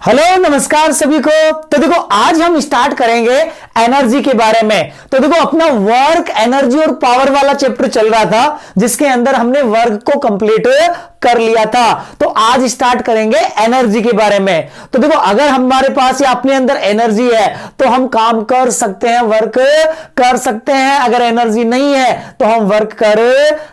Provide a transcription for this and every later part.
Hello नमस्कार सभी को। तो देखो आज हम स्टार्ट करेंगे एनर्जी के बारे में। तो देखो अपना वर्क एनर्जी और पावर वाला चैप्टर चल रहा था जिसके अंदर हमने वर्क को कंप्लीट कर लिया था। तो आज स्टार्ट करेंगे एनर्जी के बारे में। तो देखो अगर हमारे पास या अपने अंदर एनर्जी है तो हम काम कर सकते हैं, वर्क कर सकते हैं। अगर एनर्जी नहीं है तो हम वर्क कर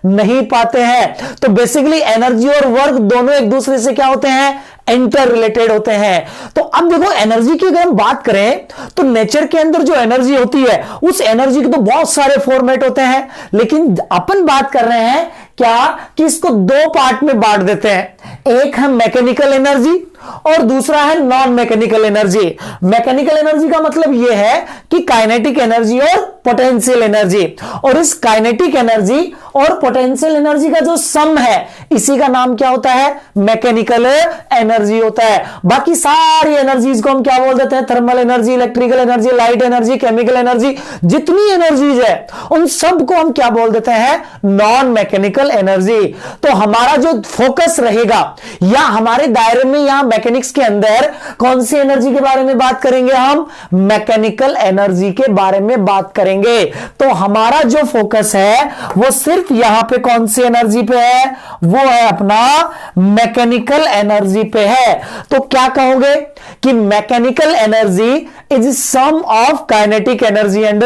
नहीं पाते हैं। तो बेसिकली एनर्जी और वर्क दोनों एक दूसरे से क्या होते हैं, इंटर रिलेटेड होते हैं। तो अब देखो एनर्जी की अगर हम बात करें तो नेचर के अंदर जो एनर्जी होती है उस एनर्जी के तो बहुत सारे फॉर्मेट होते हैं, लेकिन अपन बात कर रहे हैं क्या कि इसको दो पार्ट में बांट देते हैं। एक है मैकेनिकल एनर्जी और दूसरा है non mechanical energy. Mechanical energy का मतलब यह है कि काइनेटिक एनर्जी और पोटेंशियल एनर्जी, और इस काइनेटिक एनर्जी और पोटेंशियल एनर्जी का जो सम है इसी का नाम क्या होता है, मैकेनिकल एनर्जी होता है। बाकी सारी एनर्जीज को हम क्या बोल देते हैं, thermal energy, electrical energy, light energy, chemical energy, जितनी एनर्जीज है उन सब को हम क्या बोल देते हैं, नॉन मैकेनिकल एनर्जी। तो हमारा जो फोकस रहेगा या हमारे दायरे में यहां मैकेनिक्स के अंदर कौन सी एनर्जी के बारे में बात करेंगे, हम मैकेनिकल एनर्जी के बारे में बात करेंगे। तो हमारा जो फोकस है वो सिर्फ यहां पे कौन सी एनर्जी पे है, वो है अपना मैकेनिकल एनर्जी पे है। तो क्या कहोगे कि mechanical energy is sum of kinetic energy and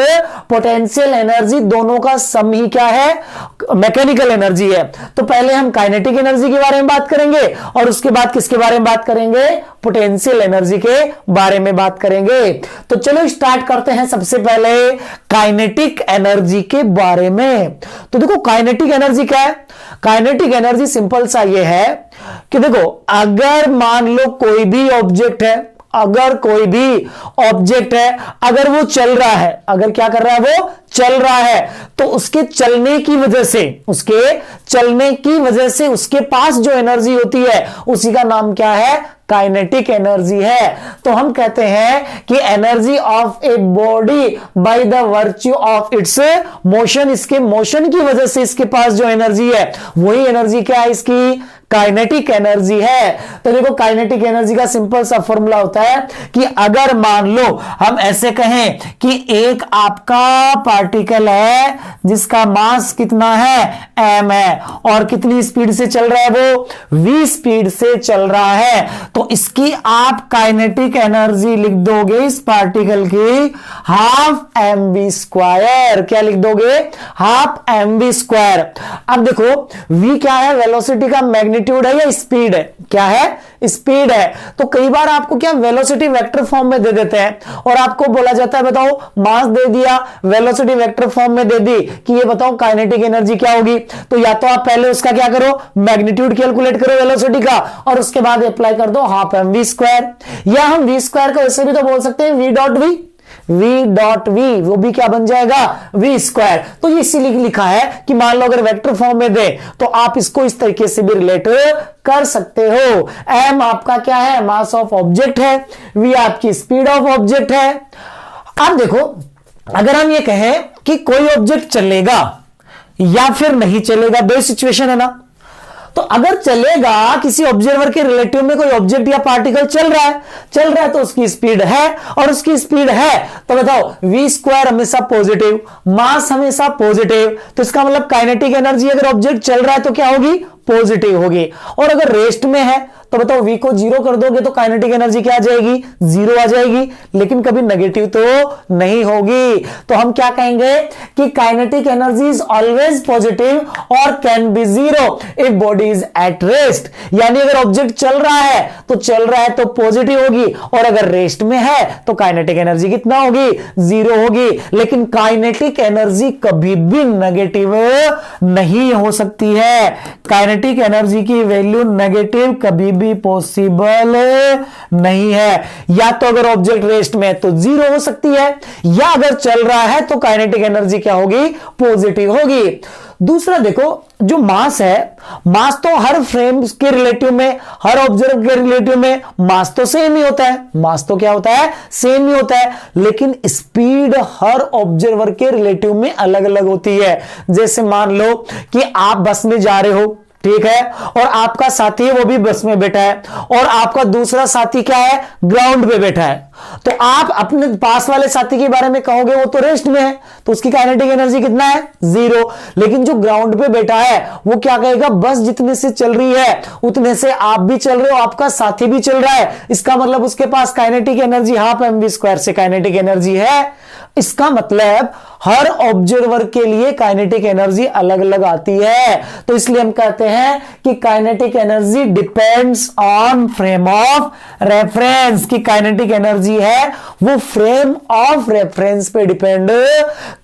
potential energy, दोनों का सम ही क्या है, मैकेनिकल एनर्जी है। तो पहले हम काइनेटिक एनर्जी के बारे में बात करेंगे और उसके बाद किसके बारे में बात करेंगे, पोटेंशियल एनर्जी के बारे में बात करेंगे। तो चलो स्टार्ट करते हैं सबसे पहले काइनेटिक एनर्जी के बारे में। तो देखो काइनेटिक एनर्जी क्या है, काइनेटिक एनर्जी सिंपल सा ये है कि देखो अगर मान लो कोई भी ऑब्जेक्ट है, अगर कोई भी ऑब्जेक्ट है, अगर वो चल रहा है, अगर क्या कर रहा है, वो चल रहा है, तो उसके चलने की वजह से, उसके चलने की वजह से उसके पास जो एनर्जी होती है उसी का नाम क्या है, काइनेटिक एनर्जी है। तो हम कहते हैं कि energy of a body by the virtue of its motion, इसके मोशन की वजह से इसके पास जो एनर्जी है वही एनर्जी क्या है, इसकी काइनेटिक एनर्जी है। तो देखो काइनेटिक एनर्जी का सिंपल सा फॉर्मूला होता है कि अगर मान लो हम ऐसे कहें कि एक आपका पार्टिकल है जिसका मास कितना है, m है, और कितनी स्पीड से चल रहा है, वो v स्पीड से चल रहा है, तो इसकी आप काइनेटिक एनर्जी लिख दोगे इस पार्टिकल की हाफ mv स्क्वायर। क्या लिख दोगे, हाफ mv स्क्वायर। अब देखो v क्या है, वेलोसिटी का मैग्नीट्यूड है या स्पीड है, क्या है, स्पीड है। तो कई बार आपको क्या वेलोसिटी वेक्टर फॉर्म में दे देते हैं और आपको बोला जाता है बताओ मास दे दिया, वेलोसिटी वेक्टर फॉर्म में दे दी कि ये बताओ काइनेटिक एनर्जी क्या होगी। तो या तो आप पहले उसका क्या करो, मैग्नीट्यूड कैलकुलेट करो वेलोसिटी का और उसके बाद अप्लाई कर दो हाफ mv स्क्वायर, या हम v स्क्वायर को ऐसे भी तो बोल सकते हैं v डॉट v, वो भी क्या बन जाएगा, v स्क्वायर। तो ये इसीलिए लिखा है कि मान लो अगर वेक्टर फॉर्म में दे तो आप इसको इस तरीके से भी रिलेट कर सकते हो। m आपका क्या है, मास ऑफ ऑब्जेक्ट है, v आपकी स्पीड ऑफ ऑब्जेक्ट है। अब देखो अगर हम ये कहें कि कोई ऑब्जेक्ट चलेगा या फिर नहीं चलेगा, दो सिचुएशन है ना। तो अगर चलेगा, किसी ऑब्जर्वर के रिलेटिव में कोई ऑब्जेक्ट या पार्टिकल चल रहा है तो उसकी स्पीड है, और उसकी स्पीड है तो बताओ v स्क्वायर हमेशा पॉजिटिव, मास हमेशा पॉजिटिव, तो इसका मतलब काइनेटिक एनर्जी अगर ऑब्जेक्ट चल रहा है तो क्या होगी, पॉजिटिव होगी। और अगर रेस्ट में है तो बताओ v को जीरो कर दोगे तो काइनेटिक एनर्जी क्या आ जाएगी, जीरो आ जाएगी, लेकिन कभी नेगेटिव तो नहीं होगी। तो हम क्या कहेंगे कि kinetic energy is always positive और can be zero if body is at rest. यानी अगर ऑब्जेक्ट चल रहा है तो पॉजिटिव होगी, और अगर रेस्ट में है तो काइनेटिक एनर्जी कितना होगी, जीरो होगी। लेकिन काइनेटिक एनर्जी कभी भी नेगेटिव नहीं हो सकती है, काइनेटिक एनर्जी की वैल्यू नेगेटिव कभी भी पॉसिबल नहीं है। या तो अगर ऑब्जेक्ट रेस्ट में है तो जीरो हो सकती है, या अगर चल रहा है तो काइनेटिक एनर्जी क्या होगी, पॉजिटिव होगी। दूसरा देखो जो मास है, मास तो हर फ्रेम के रिलेटिव में, हर ऑब्जर्व के रिलेटिव में मास तो सेम ही होता है, मास तो क्या होता है, सेम ही होता है, लेकिन स्पीड हर ऑब्जर्वर के रिलेटिव में अलग अलग होती है। जैसे मान लो कि आप बस में जा रहे हो ठीक है, और आपका साथी है वो भी बस में बैठा है, और आपका दूसरा साथी क्या है, ग्राउंड पे बैठा है। तो आप अपने पास वाले साथी के बारे में कहोगे वो तो रेस्ट में है, तो उसकी काइनेटिक एनर्जी कितना है, 0। लेकिन जो ग्राउंड पे बैठा है वो क्या कहेगा, बस जितने से चल रही है उतने से आप भी चल रहे हो, आपका साथी भी चल रहा है, इसका मतलब उसके पास काइनेटिक एनर्जी हाफ mv² से काइनेटिक एनर्जी है। इसका मतलब हर ऑब्जर्वर के लिए काइनेटिक एनर्जी अलग अलग आती है, तो इसलिए हम कहते हैं कि kinetic energy depends on frame of reference. की काइनेटिक एनर्जी है वो फ्रेम ऑफ रेफरेंस पे डिपेंड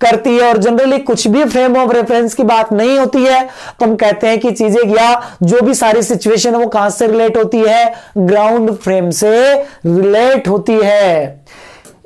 करती है, और जनरली कुछ भी फ्रेम ऑफ रेफरेंस की बात नहीं होती है, तो हम कहते हैं कि चीजें या जो भी सारी सिचुएशन है वो कहां से रिलेट होती है, ग्राउंड फ्रेम से रिलेट होती है।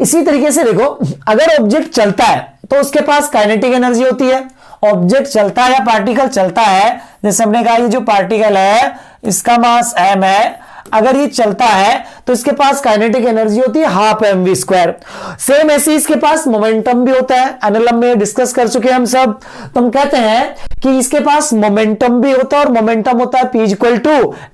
इसी तरीके से देखो, अगर ऑब्जेक्ट चलता है तो उसके पास काइनेटिक एनर्जी होती है। ऑब्जेक्ट चलता है या पार्टिकल चलता है, जैसे हमने कहा ये जो पार्टिकल है इसका मास m है, अगर ये चलता है तो इसके पास काइनेटिक एनर्जी होती है हाफ mv²। सेम ऐसे इसके पास मोमेंटम भी होता है, एनएलएम में डिस्कस कर चुके हैं हम सब। तो हम कहते हैं कि इसके पास मोमेंटम भी होता है, और मोमेंटम होता है P =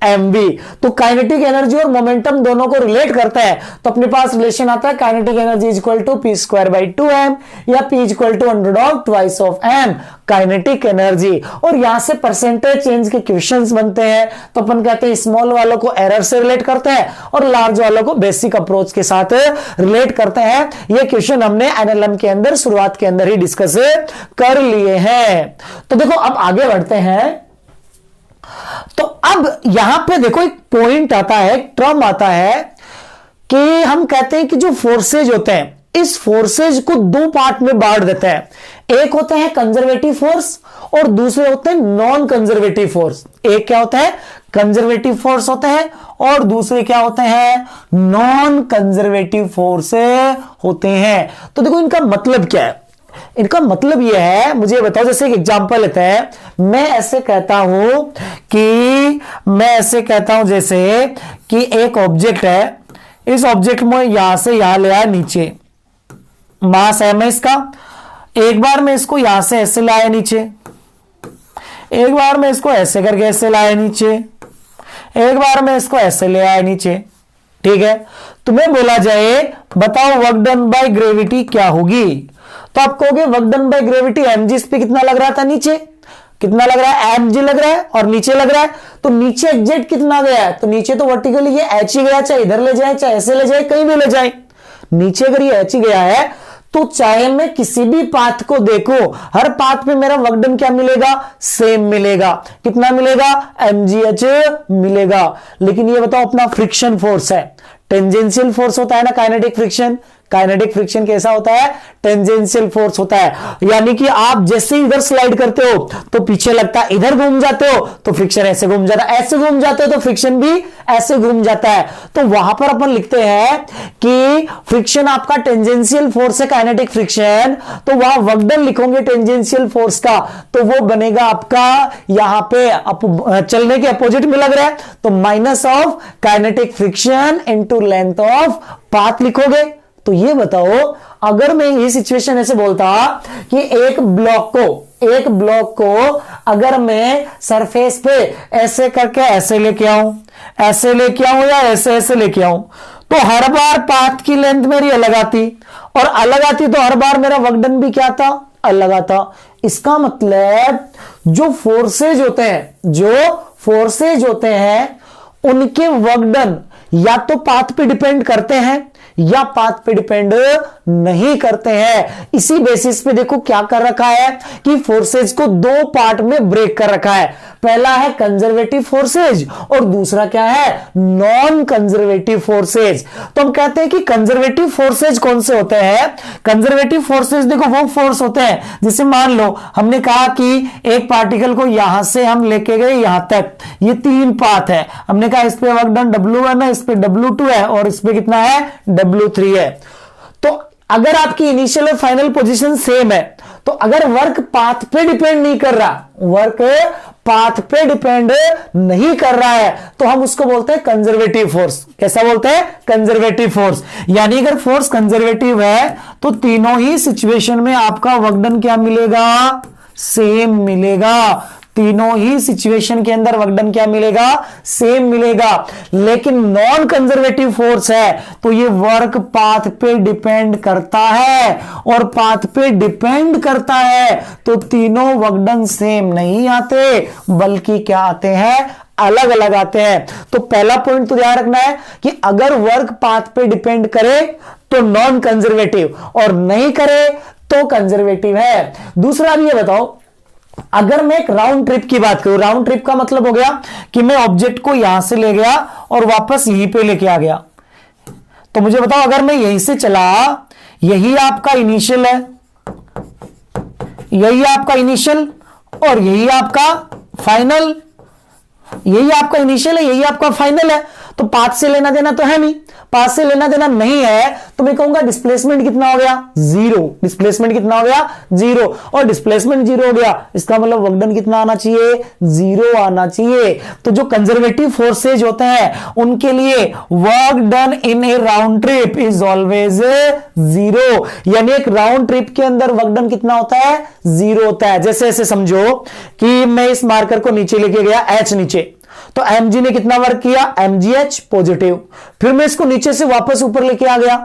mv। तो काइनेटिक एनर्जी और मोमेंटम दोनों को रिलेट करता है, तो अपने पास रिलेशन आता है काइनेटिक एनर्जी = p²/2m या P = √2m काइनेटिक एनर्जी। और यहां से परसेंटेज चेंज के क्वेश्चंस बनते हैं, तो अपन कहते हैं स्मॉल वालों को एरर से रिलेट करते हैं और लार्ज वालों को बेसिक अप्रोच के साथ रिलेट करते हैं। ये क्वेश्चन हमने एनएलएम के अंदर शुरुआत के अंदर ही डिस्कस कर लिए हैं। तो देखो अब आगे बढ़ते हैं। तो अब यहां पे देखो एक पॉइंट आता है, एक टर्म आता है कि हम कहते हैं कि जो फोर्सेज होते हैं इस फोर्सेज को दो पार्ट में बांट देते हैं। एक होते हैं कंजर्वेटिव फोर्स और दूसरे होते हैं नॉन कंजर्वेटिव फोर्स। एक क्या होता है, कंजर्वेटिव फोर्स होते हैं, और दूसरे क्या होते हैं, नॉन कंजर्वेटिव फोर्स होते हैं। तो देखो इनका मतलब क्या है, इनका मतलब यह है, मुझे बताओ, जैसे एक एग्जांपल लेते हैं। मैं ऐसे कहता हूं जैसे कि एक ऑब्जेक्ट है, इस ऑब्जेक्ट में यहां से यहां ले आया नीचे, मास m है इसका। एक बार मैं इसको यहां से ऐसे लाया नीचे, एक बार मैं इसको ऐसे करके ऐसे लाया नीचे, एक बार मैं इसको ऐसे ले आया नीचे, ठीक है। तुम्हें बोला जाए बताओ वर्क डन बाय ग्रेविटी क्या होगी, तो आप कहोगे work done by gravity mg, इस पे कितना लग रहा था, नीचे कितना लग रहा है, mg लग रहा है, और नीचे लग रहा है, तो नीचे एग्जैक्ट कितना गया है, तो नीचे तो वर्टिकली ये h ही गया, चाहे इधर ले जाए चाहे ऐसे ले जाए कहीं भी ले जाए, नीचे अगर ये h ही गया है तो चाहे मैं किसी भी पाथ को देखो, हर पाथ पे मेरा वर्क डन क्या मिलेगा, सेम मिलेगा। कितना मिलेगा, mgh मिलेगा। लेकिन ये बताओ अपना फ्रिक्शन फोर्स है, टेंजेंशियल फोर्स होता है ना काइनेटिक फ्रिक्शन। काइनेटिक फ्रिक्शन कैसा होता है, टेंजेंशियल फोर्स होता है, यानी कि आप जैसे इधर स्लाइड करते हो तो पीछे लगता है, इधर घूम जाते हो तो फ्रिक्शन ऐसे घूम जाता है, ऐसे घूम जाते हो तो फ्रिक्शन भी ऐसे घूम जाता है। तो वहां पर अपन लिखते हैं कि फ्रिक्शन आपका टेंजेंशियल फोर्स है, काइनेटिक फ्रिक्शन, तो वहां वर्क डन लिखोगे टेंजेंशियल फोर्स का, तो वो बनेगा आपका यहां पे चलने के अपोजिट में लग रहा है, तो minus of kinetic friction into length of path लिखोगे। तो ये बताओ, अगर मैं ये सिचुएशन ऐसे बोलता कि एक ब्लॉक को अगर मैं सरफेस पे ऐसे करके ऐसे लेके आऊं, या ऐसे लेके आऊं, तो हर बार पाथ की लेंथ मेरी अलग आती, और अलग आती तो हर बार मेरा वर्क डन भी क्या था, अलग आता। इसका मतलब जो फोर्सेज होते हैं उनके वर्क डन या तो पाथ पे डिपेंड करते हैं या पाथ पे डिपेंड नहीं करते हैं। इसी बेसिस पे देखो क्या कर रखा है कि फोर्सेज को दो पार्ट में ब्रेक कर रखा है। पहला है कंजर्वेटिव फोर्सेज और दूसरा क्या है, नॉन कंजर्वेटिव फोर्सेज। तो हम कहते हैं कि कंजर्वेटिव फोर्सेज कौन से होते हैं, कंजर्वेटिव फोर्सेज देखो वो फोर्स होते हैं, जैसे मान लो हमने कहा कि एक पार्टिकल को यहां से हम लेके गए यहां तक, ये 3 पाथ है, हमने कहा इस पे वर्क डन W1 है, इस पे W2 है और इस पे कितना है, W3 है। तो अगर आपकी इनिशियल और फाइनल पोजीशन सेम है, तो अगर वर्क पाथ पे डिपेंड नहीं कर रहा, तो हम उसको बोलते हैं कंजर्वेटिव फोर्स। कैसा बोलते हैं, कंजर्वेटिव फोर्स। यानी अगर फोर्स कंजर्वेटिव है तो तीनों ही सिचुएशन में आपका वर्क डन क्या मिलेगा, सेम मिलेगा। तीनों ही सिचुएशन के अंदर वर्क डन क्या मिलेगा, सेम मिलेगा। लेकिन नॉन कंजर्वेटिव फोर्स है तो ये वर्क पाथ पे डिपेंड करता है, और पाथ पे डिपेंड करता है तो तीनों वर्क डन सेम नहीं आते, बल्कि क्या आते हैं, अलग अलग आते हैं। तो पहला पॉइंट तो ध्यान रखना है कि अगर वर्क पाथ पे डिपेंड करे तो नॉन कंजर्वेटिव, और नहीं करे तो कंजर्वेटिव है। दूसरा भी ये बताओ, अगर मैं एक राउंड ट्रिप की बात करूं, राउंड ट्रिप का मतलब हो गया कि मैं ऑब्जेक्ट को यहां से ले गया और वापस यहीं पे लेके आ गया। तो मुझे बताओ, अगर मैं यहीं से चला, यही आपका इनिशियल है, यही आपका इनिशियल और यही आपका फाइनल, यही आपका इनिशियल है, यही आपका फाइनल है, तो पाथ से लेना देना तो है नहीं, पाथ से लेना देना नहीं है, तो मैं कहूंगा डिस्प्लेसमेंट कितना हो गया, जीरो। डिस्प्लेसमेंट कितना हो गया, जीरो, और डिस्प्लेसमेंट जीरो हो गया, इसका मतलब वर्क डन कितना आना चाहिए, जीरो आना चाहिए। तो जो कंजर्वेटिव फोर्सेज होते हैं उनके लिए work done in a round trip is always zero, यानी एक राउंड ट्रिप के अंदर वर्क डन कितना होता है, जीरो होता है। जैसे ऐसे समझो कि मैं इस मार्कर को नीचे लेके गया, एच नीचे, तो mg ने कितना वर्क किया, mgh पॉजिटिव, फिर मैं इसको नीचे से वापस ऊपर लेके आ गया,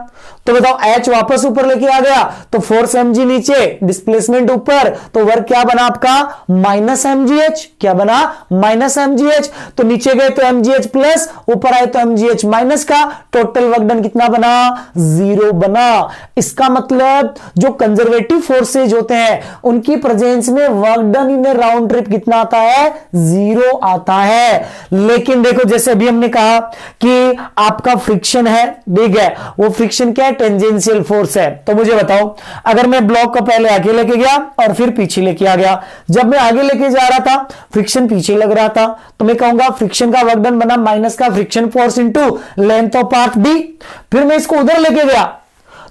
तो बताओ h वापस ऊपर लेके आ गया तो फोर्स mg नीचे, डिस्प्लेसमेंट ऊपर, तो वर्क क्या बना आपका, माइनस mgh, क्या बना, माइनस mgh। तो नीचे गए तो mgh प्लस, ऊपर आए तो mgh माइनस का, टोटल वर्क डन कितना बना, जीरो बना। इसका मतलब जो कंजर्वेटिव फोर्सेज होते हैं उनकी प्रेजेंस में work done in round trip कितना आता है, जीरो आता है। लेकिन देखो, जैसे अभी हमने कहा कि आपका फ्रिक्शन है, ठीक है, वो फ्रिक्शन क्या है, टेंजेंशियल फोर्स है। तो मुझे बताओ, अगर मैं ब्लॉक को पहले आगे लेके गया और फिर पीछे लेके आ गया, जब मैं आगे लेके जा रहा था फ्रिक्शन पीछे लग रहा था, तो मैं कहूंगा फ्रिक्शन का वर्क डन बना माइनस का friction force into length of path D. फिर मैं इसको उधर लेके गया,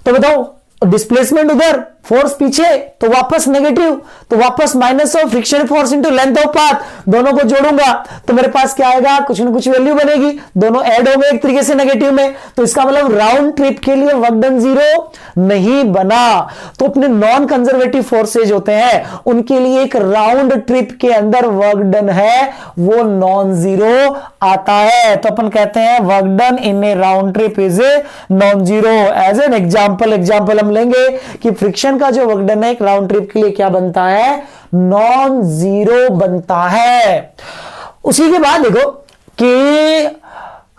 तो बताओ डिस्प्लेसमेंट उधर, फोर्स पीछे, तो वापस नेगेटिव, तो वापस minus of friction force into length of path, दोनों को जोड़ूंगा तो मेरे पास क्या आएगा, कुछ ना कुछ वैल्यू बनेगी, दोनों ऐड होंगे एक तरीके से नेगेटिव में। तो इसका मतलब राउंड ट्रिप के लिए वर्क डन जीरो नहीं बना। तो अपने नॉन कंजर्वेटिव फोर्सेज होते हैं उनके लिए एक राउंड ट्रिप के अंदर वर्क डन है वो नॉन जीरो आता है। तो अपन कहते हैं work done in a round trip is non zero. As an example हम लेंगे कि फ्रिक्शन का जो वर्क डन है एक राउंड ट्रिप के लिए क्या बनता है, नॉन जीरो बनता है। उसी के बाद देखो कि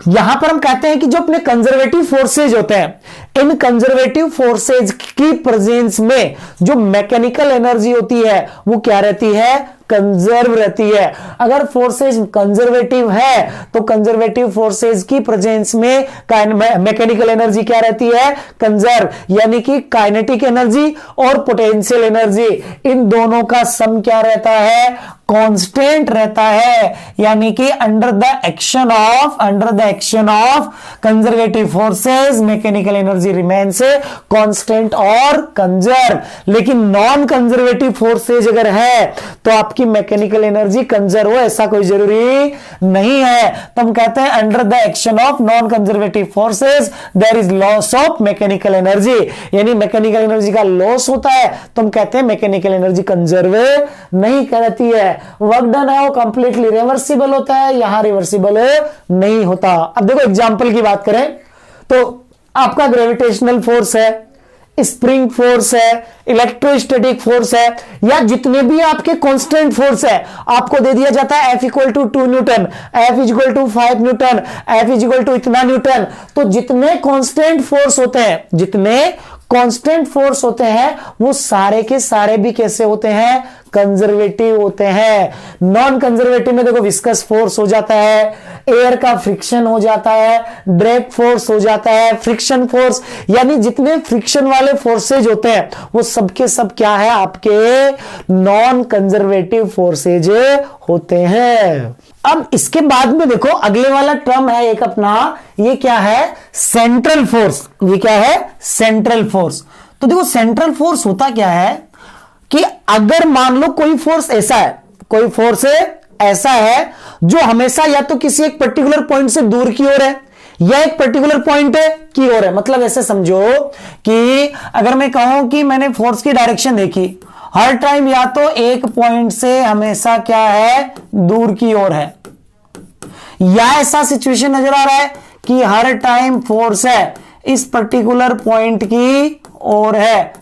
यहां पर हम कहते हैं कि जो अपने कंजर्वेटिव फोर्सेज होते हैं, इन कंजर्वेटिव फोर्सेज की प्रेजेंस में जो मैकेनिकल एनर्जी होती है वो क्या रहती है, कंजर्व रहती है। अगर फोर्सेज कंजर्वेटिव है तो कंजर्वेटिव फोर्सेज की प्रेजेंस में मैकेनिकल एनर्जी क्या रहती है, कंजर्व, यानी कि काइनेटिक एनर्जी और पोटेंशियल एनर्जी इन दोनों का सम क्या रहता है, कांस्टेंट रहता है। यानी कि under the action of conservative forces mechanical energy remains constant और कंजर्व। लेकिन नॉन कंजर्वेटिव फोर्सेज अगर है तो आपकी मैकेनिकल एनर्जी कंजर्व हो ऐसा कोई जरूरी नहीं है। तो हम कहते हैं under the action of non conservative forces there is loss of mechanical energy, यानी मैकेनिकल एनर्जी का लॉस होता है तो हम कहते हैं मैकेनिकल एनर्जी कंजर्व नहीं करती है। वर्क डन है वो कंप्लीटली रिवर्सिबल होता है, यहां रिवर्सिबल नहीं होता। अब देखो एग्जांपल की बात करें तो आपका ग्रेविटेशनल फोर्स है, स्प्रिंग फोर्स है, इलेक्ट्रोस्टैटिक फोर्स है, या जितने भी आपके कांस्टेंट फोर्स है आपको दे दिया जाता है F equal to 2 newton, F equal to 5 newton, F equal to इतना न्यूटन। तो जितने कांस्टेंट फोर्स होते हैं वो सारे के सारे भी कैसे होते हैं, कंजर्वेटिव होते हैं। नॉन कंजर्वेटिव में देखो विस्कस फोर्स हो जाता है, एयर का फ्रिक्शन हो जाता है, ड्रैग फोर्स हो जाता है, फ्रिक्शन फोर्स, यानी जितने फ्रिक्शन वाले फोर्सेज होते हैं वो सबके सब क्या है, आपके नॉन कंजर्वेटिव फोर्सेज होते हैं। अब इसके बाद में देखो अगले वाला टर्म है एक अपना, ये क्या है, सेंट्रल फोर्स। ये क्या है, सेंट्रल फोर्स। तो देखो सेंट्रल फोर्स होता क्या है कि अगर मान लो कोई फोर्स ऐसा है जो हमेशा या तो किसी एक पर्टिकुलर पॉइंट से दूर की ओर है या एक पर्टिकुलर पॉइंट की ओर है। मतलब ऐसे समझो कि अगर मैं कहूं कि मैंने फोर्स की डायरेक्शन देखी हर टाइम या तो एक पॉइंट से हमेशा क्या है, दूर की ओर है, या ऐसा सिचुएशन नजर आ रहा है कि हर टाइम फोर्स है इस पर्टिकुलर पॉइंट की ओर है,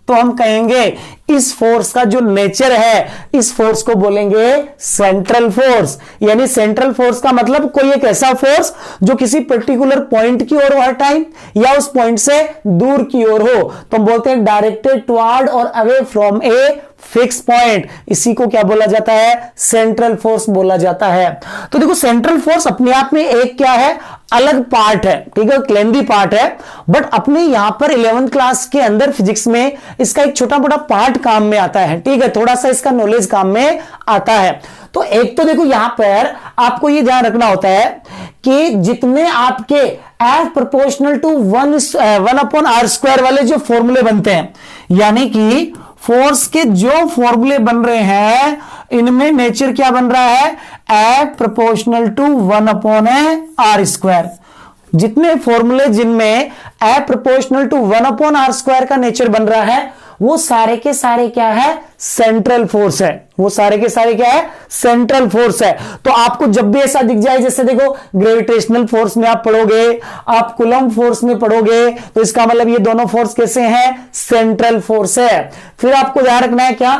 तो हम कहेंगे इस फोर्स का जो नेचर है, इस फोर्स को बोलेंगे सेंट्रल फोर्स। यानी सेंट्रल फोर्स का मतलब कोई एक ऐसा फोर्स जो किसी पर्टिकुलर पॉइंट की ओर हर टाइम या उस पॉइंट से दूर की ओर हो, तो हम बोलते हैं डायरेक्टेड टुवर्ड और away from a fix point. इसी को क्या बोला जाता है, सेंट्रल फोर्स बोला जाता है। तो देखो सेंट्रल फोर्स अपने आप में एक क्या है, अलग पार्ट है, ठीक है, लेंथी पार्ट है, बट अपने यहां पर 11th क्लास के अंदर फिजिक्स में इसका एक छोटा मोटा पार्ट काम में आता है, ठीक है, थोड़ा सा इसका नॉलेज काम में आता है। तो एक तो देखो यहां पर आपको यह ध्यान रखना होता है कि जितने आपके F प्रोपोर्शनल टू 1/r² वाले जो फॉर्मूले बनते हैं, यानी कि फोर्स के जो फॉर्मूले बन रहे हैं, इनमें नेचर क्या बन रहा है, F प्रोपोर्शनल टू 1/r²। जितने फॉर्मूले जिनमें F प्रोपोर्शनल टू 1/r² का नेचर बन रहा है, वो सारे के सारे क्या है, सेंट्रल फोर्स है। वो सारे के सारे क्या है, सेंट्रल फोर्स है। तो आपको जब भी ऐसा दिख जाए, जैसे देखो ग्रेविटेशनल फोर्स में आप पढ़ोगे, आप कूलम्ब फोर्स में पढ़ोगे, तो इसका मतलब ये दोनों फोर्स कैसे हैं, सेंट्रल फोर्स है। फिर आपको ध्यान रखना है क्या,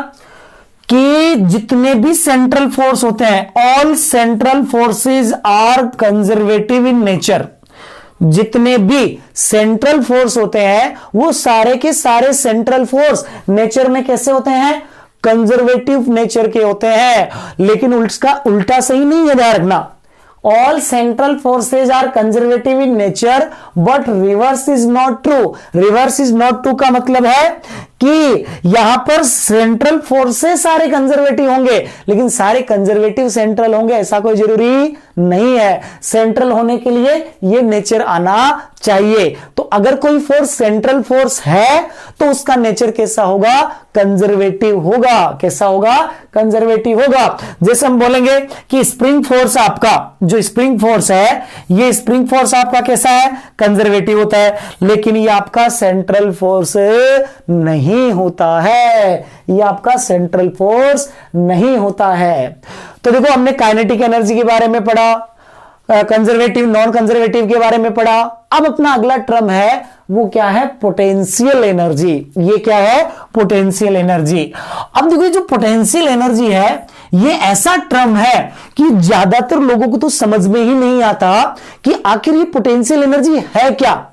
कि जितने भी सेंट्रल फोर्स होते हैं, all central forces are conservative in nature. जितने भी सेंट्रल फोर्स होते हैं, वो सारे के सारे सेंट्रल फोर्स नेचर में कैसे होते हैं, कंजर्वेटिव नेचर के होते हैं। लेकिन उसका उल्टा सही नहीं है, ध्यान रखना। All central forces are conservative in nature but reverse is not true. Reverse is not true का मतलब है कि यहां पर सेंट्रल फोर्सेस सारे कंजर्वेटिव होंगे, लेकिन सारे कंजर्वेटिव सेंट्रल होंगे ऐसा कोई जरूरी नहीं है। सेंट्रल होने के लिए ये नेचर आना चाहिए। तो अगर कोई फोर्स सेंट्रल फोर्स है तो उसका नेचर कैसा होगा, कंजर्वेटिव होगा। कैसा होगा, कंजर्वेटिव होगा। जैसे हम बोलेंगे कि स्प्रिंग फोर्स आपका, जो स्प्रिंग फोर्स है, ये स्प्रिंग फोर्स आपका कैसा है, कंजर्वेटिव होता है, लेकिन ये आपका सेंट्रल फोर्स नहीं होता है। ये आपका सेंट्रल फोर्स नहीं होता है। तो देखो हमने काइनेटिक एनर्जी के बारे में पढ़ा, कंजर्वेटिव नॉन कंजर्वेटिव के बारे में पढ़ा। अब अपना अगला टर्म है वो क्या है, पोटेंशियल एनर्जी। ये क्या है, पोटेंशियल एनर्जी। अब देखो जो पोटेंशियल एनर्जी है, ये ऐसा टर्म है कि ज्यादातर लोगों को तो समझ में ही नहीं आता कि आखिर ये पोटेंशियल एनर्जी है क्या।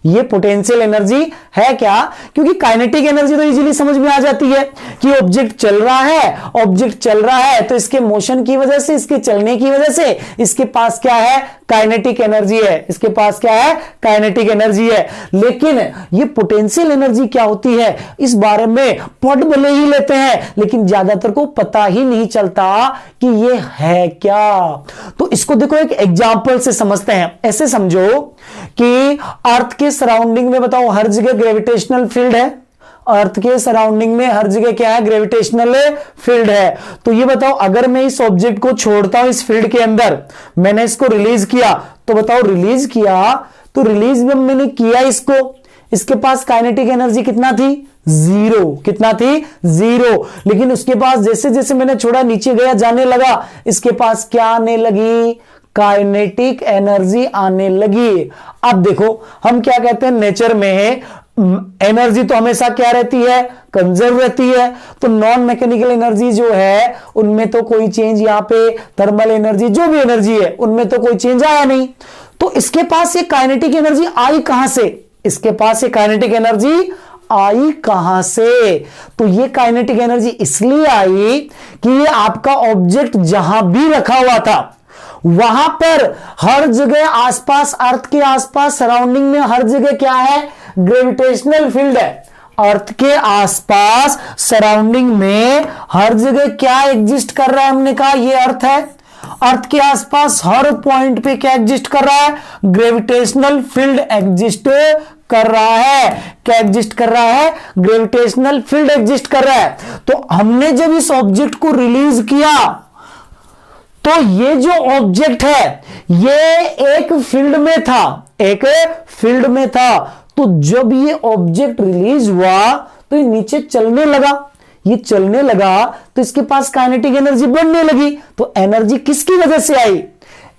ये पोटेंशियल एनर्जी है क्या, क्योंकि काइनेटिक एनर्जी तो इजीली समझ में आ जाती है कि ऑब्जेक्ट चल रहा है, ऑब्जेक्ट चल रहा है तो इसके मोशन की वजह से, इसके चलने की वजह से इसके पास क्या है, काइनेटिक एनर्जी है। इसके पास क्या है, काइनेटिक एनर्जी है। लेकिन ये पोटेंशियल एनर्जी क्या होती है, इस बारे में पढ़ भले ही लेते हैं, लेकिन ज्यादातर को पता ही नहीं चलता कि ये है क्या। तो इसको देखो एक एग्जांपल से समझते हैं। ऐसे समझो कि अर्थ के सराउंडिंग में बताओ हर जगह ग्रेविटेशनल फील्ड है। अर्थ के सराउंडिंग में हर जगह क्या है, ग्रेविटेशनल फील्ड है। तो ये बताओ अगर मैं इस ऑब्जेक्ट को छोड़ता हूं इस फील्ड के अंदर, मैंने इसको रिलीज किया, तो बताओ रिलीज किया तो रिलीज में मैंने किया इसको, इसके पास काइनेटिक एनर्जी कितना थी, जीरो। कितना थी, जीरो। लेकिन उसके पास जैसे जैसे मैंने छोड़ा नीचे गया, जाने लगा, इसके पास क्या आने लगी, काइनेटिक एनर्जी आने लगी। अब देखो हम क्या कहते हैं, नेचर में एनर्जी तो हमेशा क्या रहती है, कंजर्व रहती है। तो नॉन मैकेनिकल एनर्जी जो है उनमें तो कोई चेंज, यहां पे थर्मल एनर्जी जो भी एनर्जी है उनमें तो कोई चेंज आया नहीं। तो इसके पास ये काइनेटिक एनर्जी आई कहां से, इसके पास ये काइनेटिक एनर्जी आई कहां से, तो ये काइनेटिक एनर्जी इसलिए आई कि ये आपका ऑब्जेक्ट जहां भी रखा हुआ था वहां पर हर जगह आसपास, अर्थ के आसपास सराउंडिंग में हर जगह क्या है, ग्रेविटेशनल फील्ड है। अर्थ के आसपास सराउंडिंग में हर जगह क्या एग्जिस्ट कर रहा है, हमने कहा ये अर्थ है। अर्थ के आसपास हर पॉइंट पे क्या एग्जिस्ट कर रहा है, ग्रेविटेशनल फील्ड एग्जिस्ट कर रहा है। क्या एग्जिस्ट कर रहा है, ग्रेविटेशनल फील्ड एग्जिस्ट कर रहा है। तो हमने जब इस ऑब्जेक्ट को रिलीज किया तो ये जो ऑब्जेक्ट है ये एक फील्ड में था, एक फील्ड में था। तो जब ये ऑब्जेक्ट रिलीज हुआ तो ये नीचे चलने लगा, ये चलने लगा तो इसके पास काइनेटिक एनर्जी बढ़ने लगी। तो एनर्जी किसकी वजह से आई?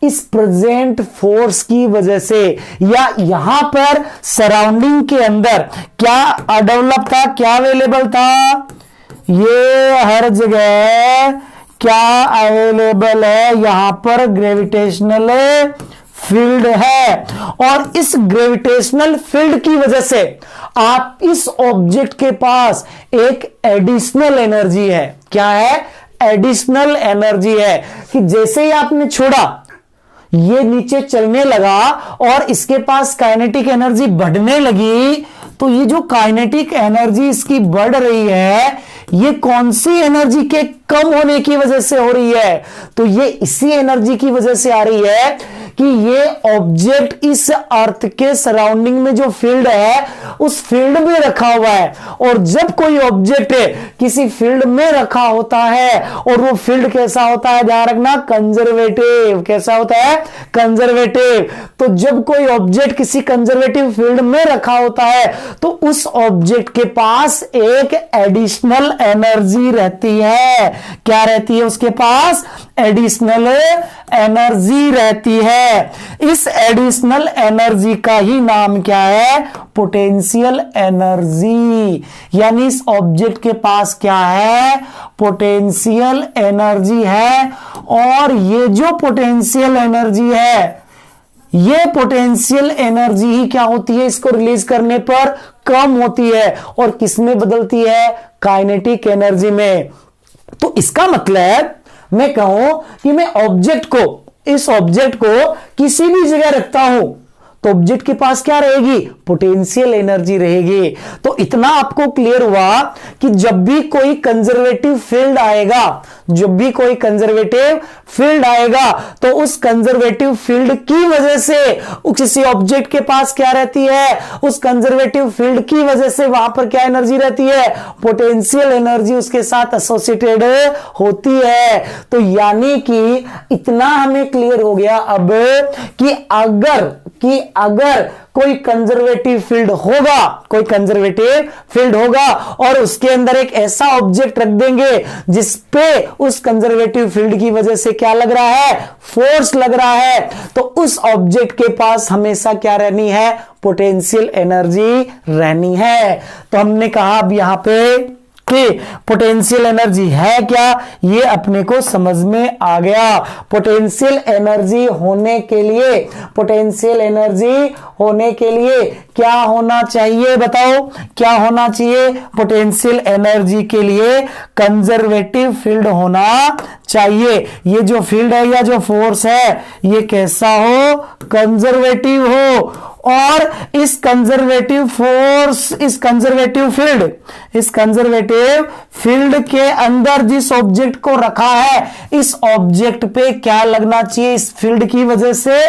इस प्रेजेंट फोर्स की वजह से, या यहां पर सराउंडिंग के अंदर क्या डेवलप था, क्या अवेलेबल था? ये हर जगह क्या अवेलेबल है? यहां पर ग्रेविटेशनल फील्ड है, और इस ग्रेविटेशनल फील्ड की वजह से आप इस ऑब्जेक्ट के पास एक एडिशनल एनर्जी है। क्या है? एडिशनल एनर्जी है कि जैसे ही आपने छोड़ा ये नीचे चलने लगा और इसके पास काइनेटिक एनर्जी बढ़ने लगी। तो ये जो काइनेटिक एनर्जी इसकी बढ़ रही है, ये कौन सी एनर्जी के कम होने की वजह से हो रही है? तो ये इसी एनर्जी की वजह से आ रही है कि ये ऑब्जेक्ट इस अर्थ के सराउंडिंग में जो फील्ड है उस फील्ड में रखा हुआ है। और जब कोई ऑब्जेक्ट किसी फील्ड में रखा होता है, और वो फील्ड कैसा होता है, ध्यान रखना, कंजर्वेटिव। कैसा होता है? कंजर्वेटिव। तो जब कोई ऑब्जेक्ट किसी कंजर्वेटिव फील्ड में रखा होता है तो उस ऑब्जेक्ट के पास एक एडिशनल एनर्जी रहती है। क्या रहती है उसके पास? एडिशनल एनर्जी रहती है। इस एडिशनल एनर्जी का ही नाम क्या है? Potential energy. यानी इस ऑब्जेक्ट के पास क्या है? पोटेंशियल एनर्जी है। और ये जो पोटेंशियल एनर्जी है, ये पोटेंशियल एनर्जी ही क्या होती है? इसको रिलीज करने पर कम होती है और किस में बदलती है? काइनेटिक एनर्जी में। तो इसका मतलब मैं कहूं कि मैं ऑब्जेक्ट को, इस ऑब्जेक्ट को किसी भी जगह रखता हूं तो ऑब्जेक्ट के पास क्या रहेगी? पोटेंशियल एनर्जी रहेगी। तो इतना आपको क्लियर हुआ कि जब भी कोई कंजर्वेटिव फील्ड आएगा, जब भी कोई कंजर्वेटिव फील्ड आएगा तो उस कंजर्वेटिव फील्ड की वजह से किसी ऑब्जेक्ट के पास क्या रहती है? उस कंजर्वेटिव फील्ड की वजह से वहां पर क्या एनर्जी रहती है? पोटेंशियल एनर्जी उसके साथ एसोसिएटेड होती है। तो यानी कि इतना हमें क्लियर हो गया अब कि अगर कोई कंजर्वेटिव फील्ड होगा, कोई कंजर्वेटिव फील्ड होगा और उसके अंदर एक ऐसा ऑब्जेक्ट रख देंगे जिस पे उस कंजर्वेटिव फील्ड की वजह से क्या लग रहा है? फोर्स लग रहा है। तो उस ऑब्जेक्ट के पास हमेशा क्या रहनी है? पोटेंशियल एनर्जी रहनी है। तो हमने कहा अब यहां पे कि पोटेंशियल एनर्जी है क्या, ये अपने को समझ में आ गया। पोटेंशियल एनर्जी होने के लिए, पोटेंशियल एनर्जी होने के लिए क्या होना चाहिए? बताओ क्या होना चाहिए? पोटेंशियल एनर्जी के लिए कंजर्वेटिव फील्ड होना चाहिए। ये जो फील्ड है या जो फोर्स है ये कैसा हो? कंजर्वेटिव हो। और इस कंजर्वेटिव फोर्स, इस कंजर्वेटिव फील्ड के अंदर जिस ऑब्जेक्ट को रखा है, इस ऑब्जेक्ट पे क्या लगना चाहिए? इस फील्ड की वजह से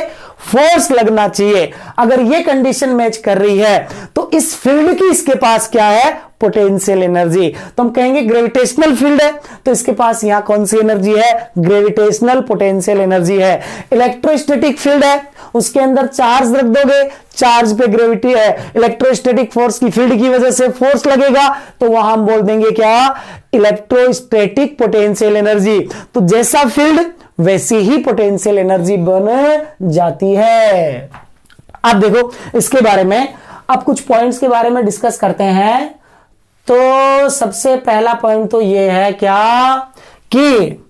फोर्स लगना चाहिए। अगर ये कंडीशन मैच कर रही है तो इस फील्ड की इसके पास क्या है? Potential energy. तो हम कहेंगे ग्रेविटेशनल फील्ड है तो इसके पास यहां कौन सी एनर्जी है? ग्रेविटेशनल पोटेंशियल एनर्जी है। इलेक्ट्रोस्टैटिक फील्ड है, उसके अंदर चार्ज रख दोगे, चार्ज पे ग्रेविटी है, इलेक्ट्रोस्टैटिक फोर्स की फील्ड की वजह से फोर्स लगेगा, तो वहां हम बोल देंगे क्या? Electrostatic potential energy. तो जैसा फील्ड वैसी ही पोटेंशियल एनर्जी बन जाती है। अब देखो इसके बारे में, अब कुछ पॉइंट्स के बारे में डिस्कस करते हैं। तो सबसे पहला पॉइंट तो ये है क्या कि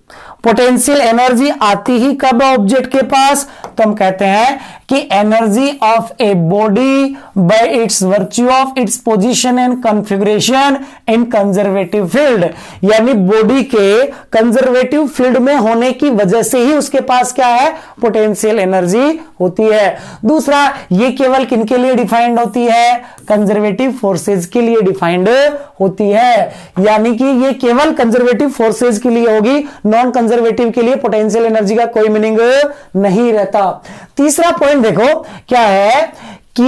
पोटेंशियल एनर्जी आती ही कब ऑब्जेक्ट के पास? तो हम कहते हैं कि energy of a body by it's virtue of its position and configuration in conservative field. यानी बॉडी के कंजर्वेटिव फील्ड में होने की वजह से ही उसके पास क्या है? पोटेंशियल एनर्जी होती है। दूसरा, ये केवल किनके लिए डिफाइंड होती है? कंजर्वेटिव फोर्सेज के लिए डिफाइंड होती है। यानी कि ये केवल कंजर्वेटिव फोर्सेज के लिए होगी, नॉन कंजर्वेटिव के लिए पोटेंशियल एनर्जी का कोई मीनिंग नहीं रहता। तीसरा पॉइंट देखो क्या है कि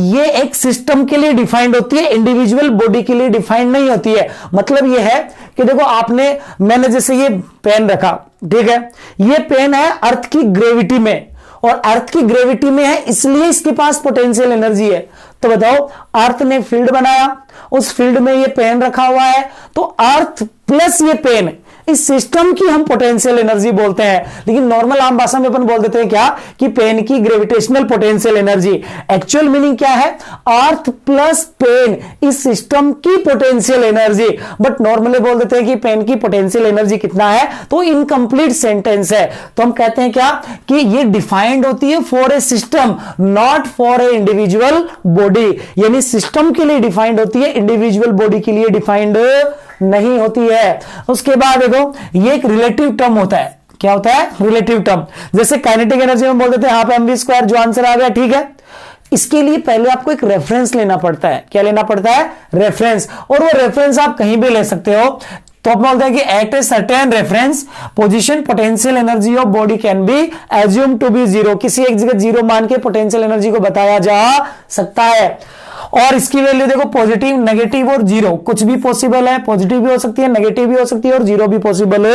ये एक सिस्टम के लिए डिफाइंड होती है, इंडिविजुअल बॉडी के लिए डिफाइंड नहीं होती है। मतलब ये है कि देखो मैंने जैसे ये पेन रखा, ठीक है, ये पेन है अर्थ की ग्रेविटी में और अर्थ की ग्रेविटी में है, इसलिए इसके पास पोटेंशियल एनर्जी है। तो बताओ, अर्थ ने फील्ड बनाया, उस फील्ड में ये पेन रखा हुआ है, तो अर्थ प्लस ये पेन, इस सिस्टम की हम पोटेंशियल एनर्जी बोलते हैं। लेकिन नॉर्मल आम भाषा में अपन बोल देते हैं क्या, कि पेन की gravitational potential energy. Actual meaning क्या है, अर्थ प्लस पेन, इस सिस्टम की पोटेंशियल एनर्जी। बट नॉर्मली बोल देते हैं कि पेन की पोटेंशियल एनर्जी कितना है, तो इनकंप्लीट सेंटेंस है। तो हम कहते हैं क्या, कि ये डिफाइंड होती है for a system, not for a individual body. यानी सिस्टम के लिए डिफाइंड होती है, इंडिविजुअल बॉडी के लिए डिफाइंड नहीं होती है। उसके बाद देखो, ये एक रिलेटिव टर्म होता है। क्या होता है, रिलेटिव टर्म। जैसे काइनेटिक एनर्जी में बोल देते हैं हाफ mv², जो आंसर आ गया, ठीक है। इसके लिए पहले आपको एक रेफरेंस लेना पड़ता है। क्या लेना पड़ता है, रेफरेंस। और वो रेफरेंस आप कहीं भी ले सकते हो। तो आप बोलते हैं कि at a certain reference position potential energy of body can be assume to be zero. किसी एक जगह जीरो मान के पोटेंशियल एनर्जी को बताया जा सकता है। और इसकी वैल्यू देखो, पॉजिटिव, नेगेटिव और जीरो, कुछ भी पॉसिबल है। पॉजिटिव भी हो सकती है, नेगेटिव भी हो सकती है और जीरो भी पॉसिबल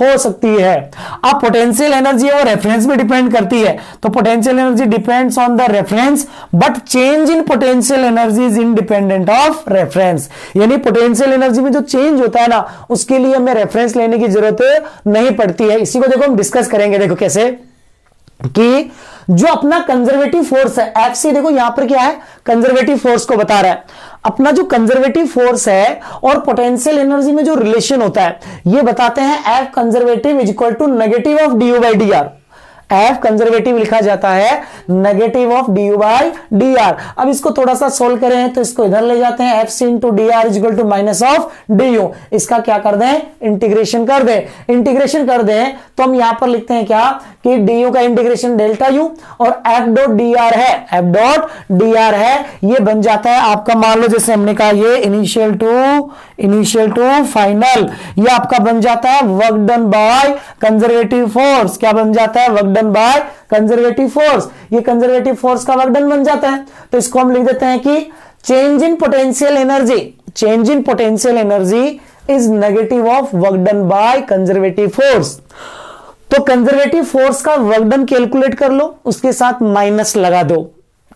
हो सकती है। अब पोटेंशियल एनर्जी और रेफरेंस भी डिपेंड करती है। तो potential energy depends on the reference, but change in potential energy is independent of reference. यानी पोटेंशियल एनर्जी में जो चेंज होता है ना, उसके लिए हमें रेफरेंस लेने की जरूरत नहीं पड़ती है। इसी को देखो हम डिस्कस करेंगे। देखो कैसे, कि जो अपना कंजर्वेटिव फोर्स है एफ सी, देखो यहां पर क्या है, कंजर्वेटिव फोर्स को बता रहा है। अपना जो कंजर्वेटिव फोर्स है और पोटेंशियल एनर्जी में जो रिलेशन होता है, ये बताते हैं F conservative is equal to negative of D U by D R. F conservative लिखा जाता है negative of D U by D R. अब इसको थोड़ा सा सोल्व करें तो इसको इधर ले जाते हैं, F C into D R is equal to minus of D U. इसका क्या कर दें, इंटीग्रेशन कर दें। इंटीग्रेशन कर दें तो हम यहां पर लिखते हैं क्या, कि डी यू का इंटीग्रेशन डेल्टा यू और एफ डॉट डी आर है, एफ डॉट डी आर है, ये बन जाता है आपका, मान लो जैसे हमने कहा ये इनिशियल टू फाइनल, ये आपका बन जाता है work done by conservative force. क्या बन जाता है, work done by conservative force. ये कंजर्वेटिव फोर्स का वर्क डन बन जाता है। तो इसको हम लिख देते हैं कि change in potential energy, change in potential energy is negative of work done by conservative force. तो कंजर्वेटिव फोर्स का वर्क डन कैलकुलेट कर लो, उसके साथ माइनस लगा दो,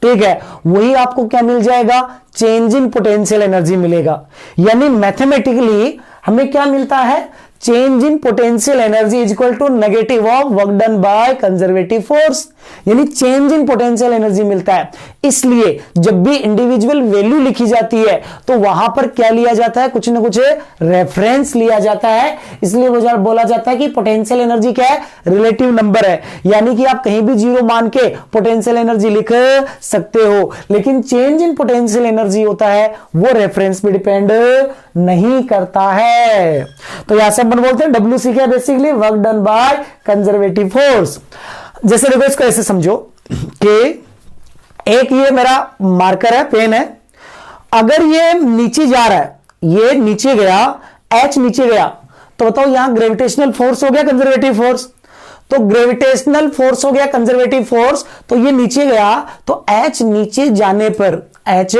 ठीक है। वही आपको क्या मिल जाएगा, चेंज इन पोटेंशियल एनर्जी मिलेगा। यानी मैथमेटिकली हमें क्या मिलता है, change in potential energy is equal to negative of work done by conservative force. यानी चेंज इन पोटेंशियल एनर्जी मिलता है। इसलिए जब भी इंडिविजुअल वैल्यू लिखी जाती है तो वहां पर क्या लिया जाता है, कुछ ना कुछ रेफरेंस लिया जाता है। इसलिए बोला जाता है कि पोटेंशियल एनर्जी क्या है, रिलेटिव नंबर है। यानी कि आप कहीं भी जीरो मान के पोटेंशियल एनर्जी लिख सकते हो, लेकिन चेंज इन पोटेंशियल एनर्जी होता है वो रेफरेंस पे डिपेंड नहीं करता है। तो यहां से अपन बोलते हैं WC क्या, basically work done by conservative force. जैसे देखो इसको ऐसे समझो कि एक ये मेरा मार्कर है, पेन है, अगर ये नीचे जा रहा है, ये नीचे गया, H नीचे गया, तो बताओ यहां ग्रेविटेशनल फोर्स हो गया कंजर्वेटिव फोर्स। तो ग्रेविटेशनल फोर्स हो गया कंजर्वेटिव फोर्स, तो ये नीचे गया, तो H नीचे जाने पर, H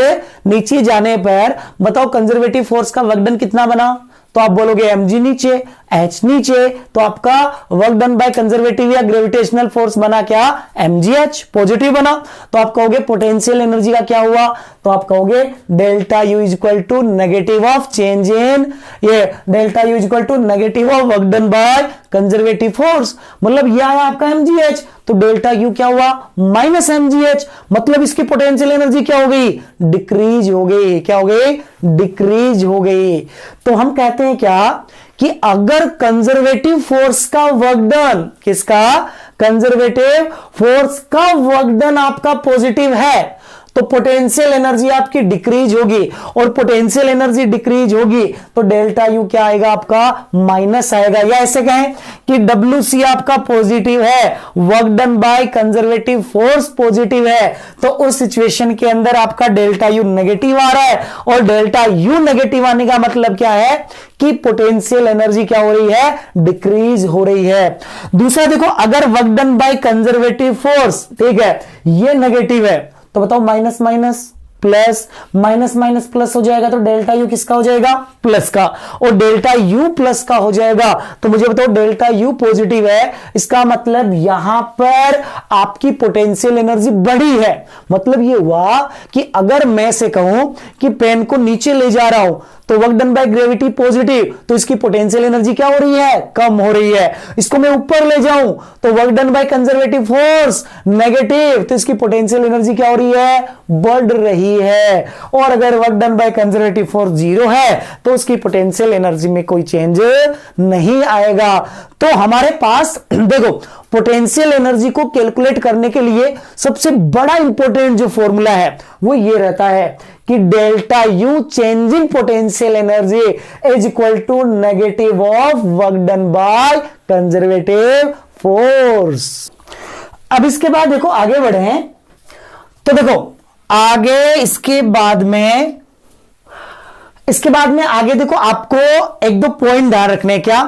नीचे जाने पर बताओ कंजर्वेटिव फोर्स का वर्क डन कितना बना। तो आप बोलोगे mg नीचे, h नीचे, तो आपका वर्क डन बाय कंजर्वेटिव या ग्रेविटेशनल फोर्स बना क्या, mgh, पॉजिटिव बना। तो आप कहोगे पोटेंशियल एनर्जी का क्या हुआ, तो आप कहोगे delta U is equal to negative of change in, ये delta U is equal to negative of work done by conservative force. मतलब ये आया आपका mgh, तो डेल्टा यू क्या हुआ, माइनस mgh। मतलब इसकी पोटेंशियल एनर्जी क्या हो गई, डिक्रीज हो गई। क्या हो गई, डिक्रीज हो गई। तो हम कहते हैं क्या, कि अगर कंजर्वेटिव फोर्स का वर्क डन, किसका, कंजर्वेटिव फोर्स का वर्क डन आपका पॉजिटिव है, तो पोटेंशियल एनर्जी आपकी डिक्रीज होगी, और पोटेंशियल एनर्जी डिक्रीज होगी तो डेल्टा यू क्या आएगा आपका, माइनस आएगा। या ऐसे कहें कि WC आपका पॉजिटिव है, work done by conservative force positive है, तो उस सिचुएशन के अंदर आपका डेल्टा यू नेगेटिव आ रहा है। और डेल्टा यू नेगेटिव आने का मतलब क्या है, कि पोटेंशियल एनर्जी क्या हो रही है, डिक्रीज हो रही है। दूसरा देखो, अगर work done by conservative force, ठीक है, ये नेगेटिव है, तो बताओ minus minus plus, minus minus plus हो जाएगा तो डेल्टा यू किसका हो जाएगा, प्लस का, और डेल्टा यू प्लस का हो जाएगा। तो मुझे बताओ डेल्टा यू पॉजिटिव है, इसका मतलब यहां पर आपकी पोटेंशियल एनर्जी बढ़ी है। मतलब ये हुआ कि अगर मैं से कहूं कि पेन को नीचे ले जा रहा हूं तो work done by gravity positive, तो इसकी पोटेंशियल एनर्जी क्या हो रही है, कम हो रही है। इसको मैं ऊपर ले जाऊं तो work done by conservative force negative, तो इसकी पोटेंशियल एनर्जी क्या हो रही है, बढ़ रही है। और अगर work done by conservative force 0 है तो उसकी पोटेंशियल एनर्जी में कोई चेंज नहीं आएगा। तो हमारे पास देखो पोटेंशियल एनर्जी को कैलकुलेट करने के लिए सबसे बड़ा इंपॉर्टेंट जो फॉर्मूला है वो ये रहता है कि delta U change in potential energy is equal to negative of work done by conservative force. अब इसके बाद देखो आगे बढ़े हैं, तो देखो आगे इसके बाद में आगे देखो आपको एक दो पॉइंट ध्यान रखने क्या,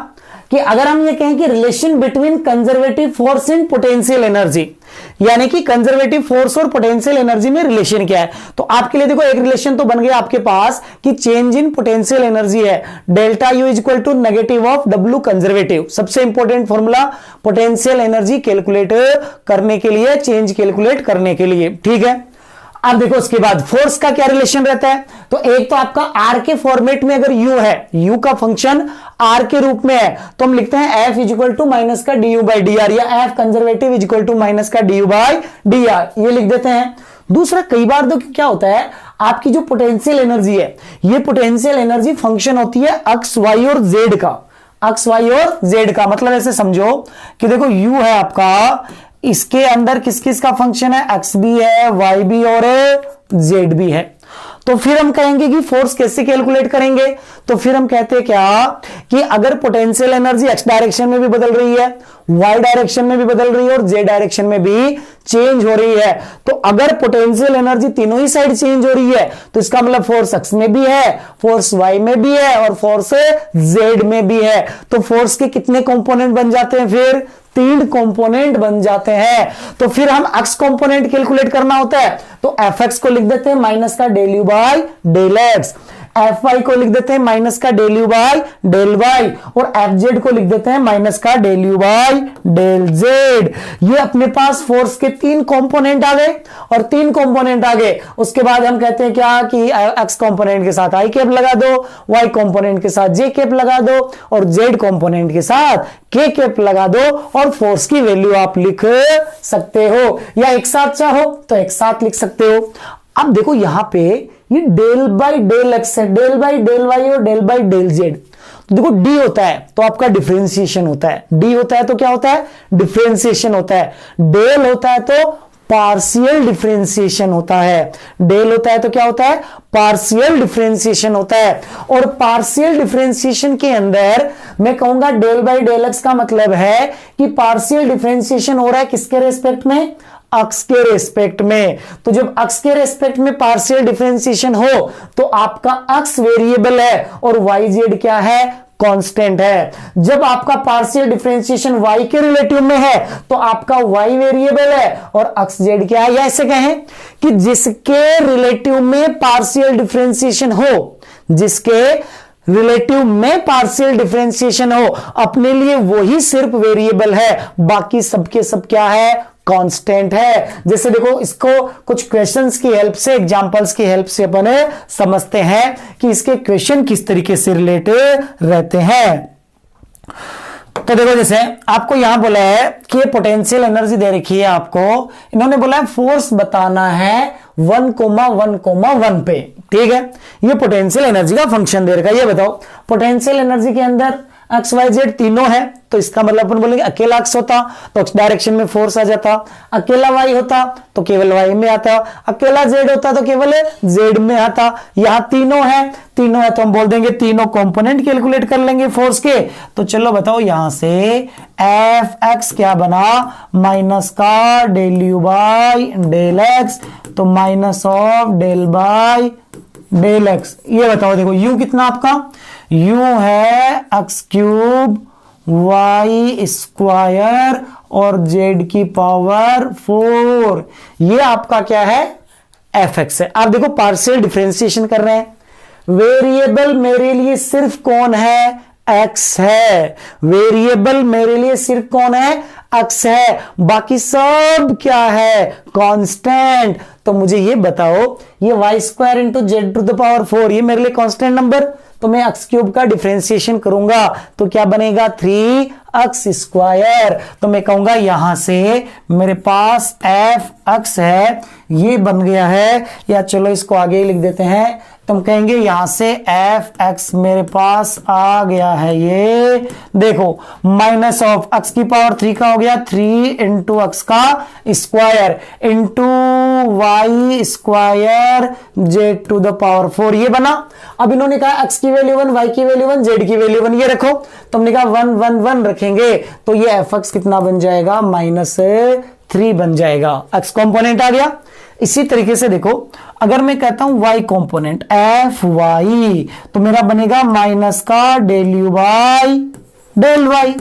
कि अगर हम ये कहें कि relation between conservative force and potential energy, यानी कि कंजर्वेटिव फोर्स और पोटेंशियल एनर्जी में रिलेशन क्या है, तो आपके लिए देखो एक रिलेशन तो बन गया आपके पास कि चेंज इन पोटेंशियल एनर्जी है delta U is equal to negative of W conservative. सबसे important formula potential energy calculate करने के लिए, चेंज कैलकुलेट करने के लिए, ठीक है। अब देखो उसके बाद फोर्स का क्या रिलेशन रहता है, तो एक तो आपका आर के फॉर्मेट में अगर यू है, यू का फंक्शन आर के रूप में है तो हम लिखते हैं F is equal to minus का D U by D R, या F conservative is equal to minus का D U by D R, ये लिख देते हैं। दूसरा कई बार तो क्या होता है, आपकी जो पोटेंशियल एनर्जी है, ये पोटेंशियल एनर्जी फंक्शन होती है अक्स वाई और जेड का, अक्स वाई और जेड का। मतलब ऐसे समझो कि देखो यू है आपका, इसके अंदर किस किस का फंक्शन है, एक्स भी है, वाई भी और जेड भी है। तो फिर हम कहेंगे कि फोर्स कैसे कैलकुलेट करेंगे, तो फिर हम कहते हैं क्या कि अगर पोटेंशियल एनर्जी एक्स डायरेक्शन में भी बदल रही है, वाई डायरेक्शन में भी बदल रही है और जेड डायरेक्शन में भी चेंज हो रही है, तो अगर पोटेंशियल एनर्जी तीनों ही साइड चेंज हो रही है तो इसका मतलब फोर्स एक्स में भी है, फोर्स वाई में भी है और फोर्स जेड में भी है। तो फोर्स के कितने कंपोनेंट बन जाते हैं, फिर 3 कंपोनेंट बन जाते हैं। तो फिर हम एक्स कंपोनेंट कैलकुलेट करना होता है तो एफ एक्स को लिख देते हैं माइनस का del you by del X, F Y को लिख देते हैं माइनस का del you by del Y, और एफ जेड को लिख देते हैं माइनस का del you by del Z. ये अपने पास फोर्स के 3 कंपोनेंट आ गए, और 3 कंपोनेंट आ गए उसके बाद हम कहते हैं क्या कि एक्स कंपोनेंट के साथ आई कैप लगा दो, वाई कंपोनेंट के साथ जे कैप लगा दो और जेड कंपोनेंट के साथ के कैप लगा दो, और फोर्स की वैल्यू आप लिख सकते हो, या एक साथ चाहो तो एक साथ लिख सकते हो। अब देखो यहां पे ये डेल बाई डेल एक्स है, डेल बाई डेल वाई और डेल बाई डेल जेड। तो देखो डी होता है तो आपका डिफरेंशिएशन होता है, डी होता है तो क्या होता है, डिफरेंशिएशन होता है। डेल होता है तो पार्शियल डिफरेंशिएशन होता है, डेल होता है तो क्या होता है, पार्शियल डिफरेंशिएशन होता है। और पार्शियल डिफरेंशिएशन के अंदर मैं कहूंगा डेल बाई डेल एक्स का मतलब है कि पार्शियल डिफरेंशिएशन हो रहा है किसके रेस्पेक्ट में, अक्स के रेस्पेक्ट में। तो जब अक्स के रेस्पेक्ट में पार्शियल डिफरेंशिएशन हो तो आपका अक्स वेरिएबल है और वाई जेड क्या है, कांस्टेंट है। जब आपका पार्शियल डिफरेंशिएशन y के रिलेटिव में है तो आपका y वेरिएबल है और अक्स जेड क्या है, या ऐसे कहें कि जिसके रिलेटिव में पार्शियल डिफरेंशिएशन हो, जिसके रिलेटिव में पार्शियल डिफरेंशिएशन हो, अपने लिए वही सिर्फ वेरिएबल है, बाकी सबके सब क्या है, कांस्टेंट है। जैसे देखो इसको कुछ क्वेश्चंस की हेल्प से, एग्जांपल्स की हेल्प से अपन समझते हैं कि इसके क्वेश्चन किस तरीके से रिलेटेड रहते हैं। तो देखो जैसे आपको यहां बोला है कि ये पोटेंशियल एनर्जी दे रखी है आपको, इन्होंने बोला है फोर्स बताना है 1,1,1 पे, ठीक है। ये पोटेंशियल एनर्जी का फंक्शन दे रखा है। ये बताओ पोटेंशियल एनर्जी के अंदर एक्स वाई जेड तीनों है, तो इसका मतलब अपन बोलेंगे अकेला एक्स होता तो एक्स डायरेक्शन में फोर्स आ जाता, अकेला वाई होता तो केवल वाई में आता, अकेला जेड होता तो केवल जेड में आता। यहां तीनों है तो हम बोल देंगे तीनों कंपोनेंट कैलकुलेट कर लेंगे फोर्स के। तो चलो बताओ यहां से एफ एक्स क्या बना, माइनस का del you by del X, तो minus of del by del X. ये बताओ देखो यू कितना आपका, यू है एक्स क्यूब वाई स्क्वायर और जेड की पावर 4, ये आपका क्या है, एफ एक्स है। आप देखो पार्शियल डिफरेंशिएशन कर रहे हैं, वेरिएबल मेरे लिए सिर्फ कौन है, एक्स है। वेरिएबल मेरे लिए सिर्फ कौन है, एक्स है, बाकी सब क्या है, कांस्टेंट। तो मुझे ये बताओ, ये Y square into Z to the power 4 ये मेरे लिए कांस्टेंट नंबर, तो मैं एक्स क्यूब का डिफरेंशिएशन करूंगा तो क्या बनेगा, 3x स्क्वायर। तो मैं कहूंगा यहां से मेरे पास एफ एक्स है, ये बन गया है, या चलो इसको आगे ही लिख देते हैं, तुम कहेंगे यहां से एफ एक्स मेरे पास आ गया है, ये देखो माइनस ऑफ एक्स की पावर 3 का हो गया 3 इंटू एक्स का square into y square z to the power 4 ये बना। अब इन्होंने कहा एक्स की वैल्यू 1, वाई की वैल्यू 1, जेड की वैल्यू 1, ये रखो। तुमने कहा 1 1 1 रखेंगे तो ये एफ एक्स कितना बन जाएगा, -3 बन जाएगा, एक्स कॉम्पोनेंट आ गया। इसी तरीके से देखो, अगर मैं कहता हूं y कंपोनेंट एफ वाई तो मेरा बनेगा माइनस का del you by del y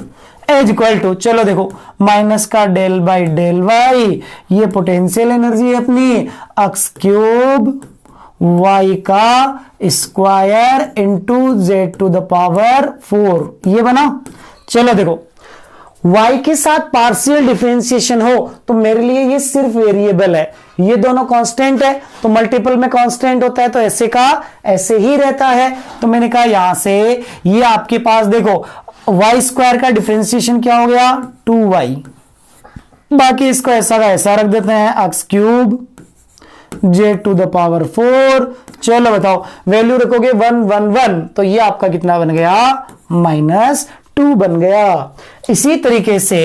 is equal to, चलो देखो माइनस का डेल बाई डेल वाई, ये पोटेंशियल एनर्जी है अपनी, एक्स क्यूब y का square into Z to the power 4 ये बना। चलो देखो y के साथ पार्शियल डिफरेंशिएशन हो तो मेरे लिए ये सिर्फ वेरिएबल है, ये दोनों कांस्टेंट है, तो मल्टीपल में कांस्टेंट होता है तो ऐसे का ऐसे ही रहता है। तो मैंने कहा यहां से ये आपके पास देखो y स्क्वायर का डिफरेंशिएशन क्या हो गया, 2y, बाकी इसको ऐसा का ऐसा रख देते हैं, x cube z to the power 4। चलो बताओ वैल्यू रखोगे 1 1 1 तो ये आपका कितना बन गया, -2 बन गया। इसी तरीके से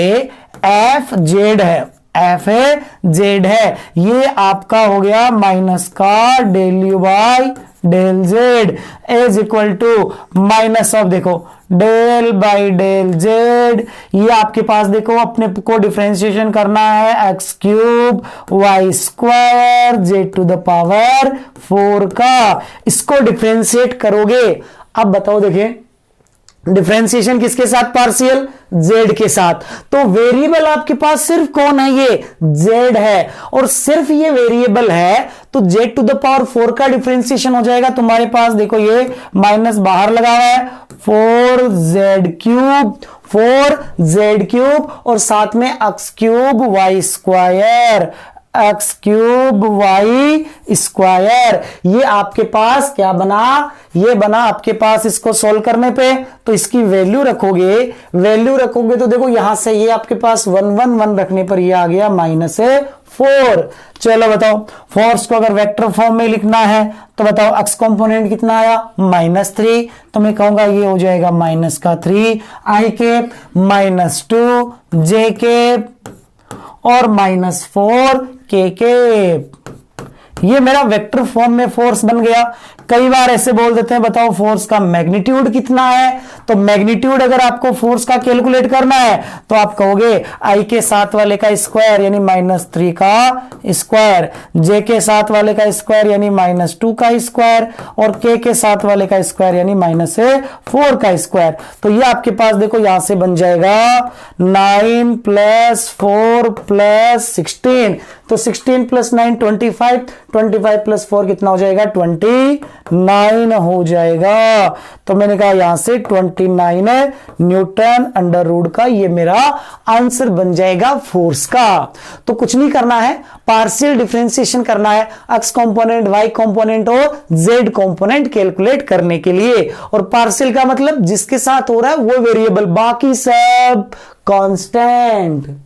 एफ जेड है, एफ है जेड है, ये आपका हो गया माइनस का del you by del z is equal to minus of देखो डेल बाई डेल जेड, ये आपके पास देखो अपने को डिफरेंशिएशन करना है x cube Y square z to the power 4 का, इसको डिफरेंशिएट करोगे। अब बताओ देखिए डिफरेंशिएशन किसके साथ, पार्शियल z के साथ, तो वेरिएबल आपके पास सिर्फ कौन है, ये z है, और सिर्फ ये वेरिएबल है तो z टू द पावर 4 का डिफरेंशिएशन हो जाएगा तुम्हारे पास, देखो ये माइनस बाहर लगा हुआ है, 4z क्यूब और साथ में x cube Y square, x cube Y square, ये आपके पास क्या बना, ये बना आपके पास। इसको सोल्व करने पे तो इसकी वैल्यू रखोगे, वैल्यू रखोगे तो देखो यहां से ये आपके पास 1 1 1 रखने पर ये आ गया -4। चलो बताओ फोर्स को अगर वेक्टर फॉर्म में लिखना है तो बताओ एक्स कंपोनेंट कितना आया, -3, तो मैं कहूंगा ये हो जाएगा -3 आई कैप -2 जे कैप और -4 के कैप, ये मेरा वेक्टर फॉर्म में फोर्स बन गया। कई बार ऐसे बोल देते हैं बताओ फोर्स का मैग्नीट्यूड कितना है, तो मैग्नीट्यूड अगर आपको फोर्स का कैलकुलेट करना है तो आप कहोगे आई के साथ वाले का स्क्वायर यानी -3 का स्क्वायर, जे के साथ वाले का स्क्वायर यानी -2 का स्क्वायर और के साथ वाले का स्क्वायर यानी -4 का स्क्वायर। तो ये आपके पास देखो यहां से बन जाएगा 9 + 4 + 16, तो 16 + 9 25, 25 + 4 कितना हो जाएगा, 29 हो जाएगा। तो मैंने कहा यहां से 29 न्यूटन अंडर रूट का ये मेरा आंसर बन जाएगा फोर्स का। तो कुछ नहीं करना है, पार्शियल डिफरेंशिएशन करना है एक्स कंपोनेंट वाई कंपोनेंट और जेड कंपोनेंट कैलकुलेट करने के लिए। और पार्शियल का मतलब जिसके साथ हो रहा है वो वेरिएबल, बाकी सब कांस्टेंट।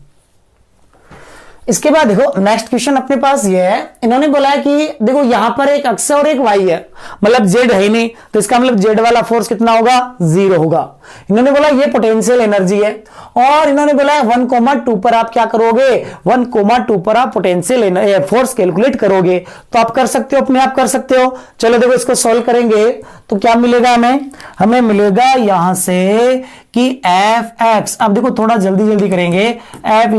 इसके बाद देखो नेक्स्ट क्वेश्चन अपने पास ये है, इन्होंने बोला है कि देखो यहां पर एक एक्स और एक वाई है, मतलब जेड है ही नहीं, तो इसका मतलब जेड वाला फोर्स कितना होगा, 0 होगा। इन्होंने बोला ये पोटेंशियल एनर्जी है और इन्होंने बोला 1,2 पर आप क्या करोगे, 1,2 पर आप पोटेंशियल फोर्स कैलकुलेट करोगे। तो आप कर सकते हो, अपने आप कर सकते हो। चलो देखो इसको सॉल्व करेंगे तो क्या मिलेगा हमें मिलेगा यहां से कि एफ एक्स, अब देखो थोड़ा जल्दी जल्दी करेंगे, एफ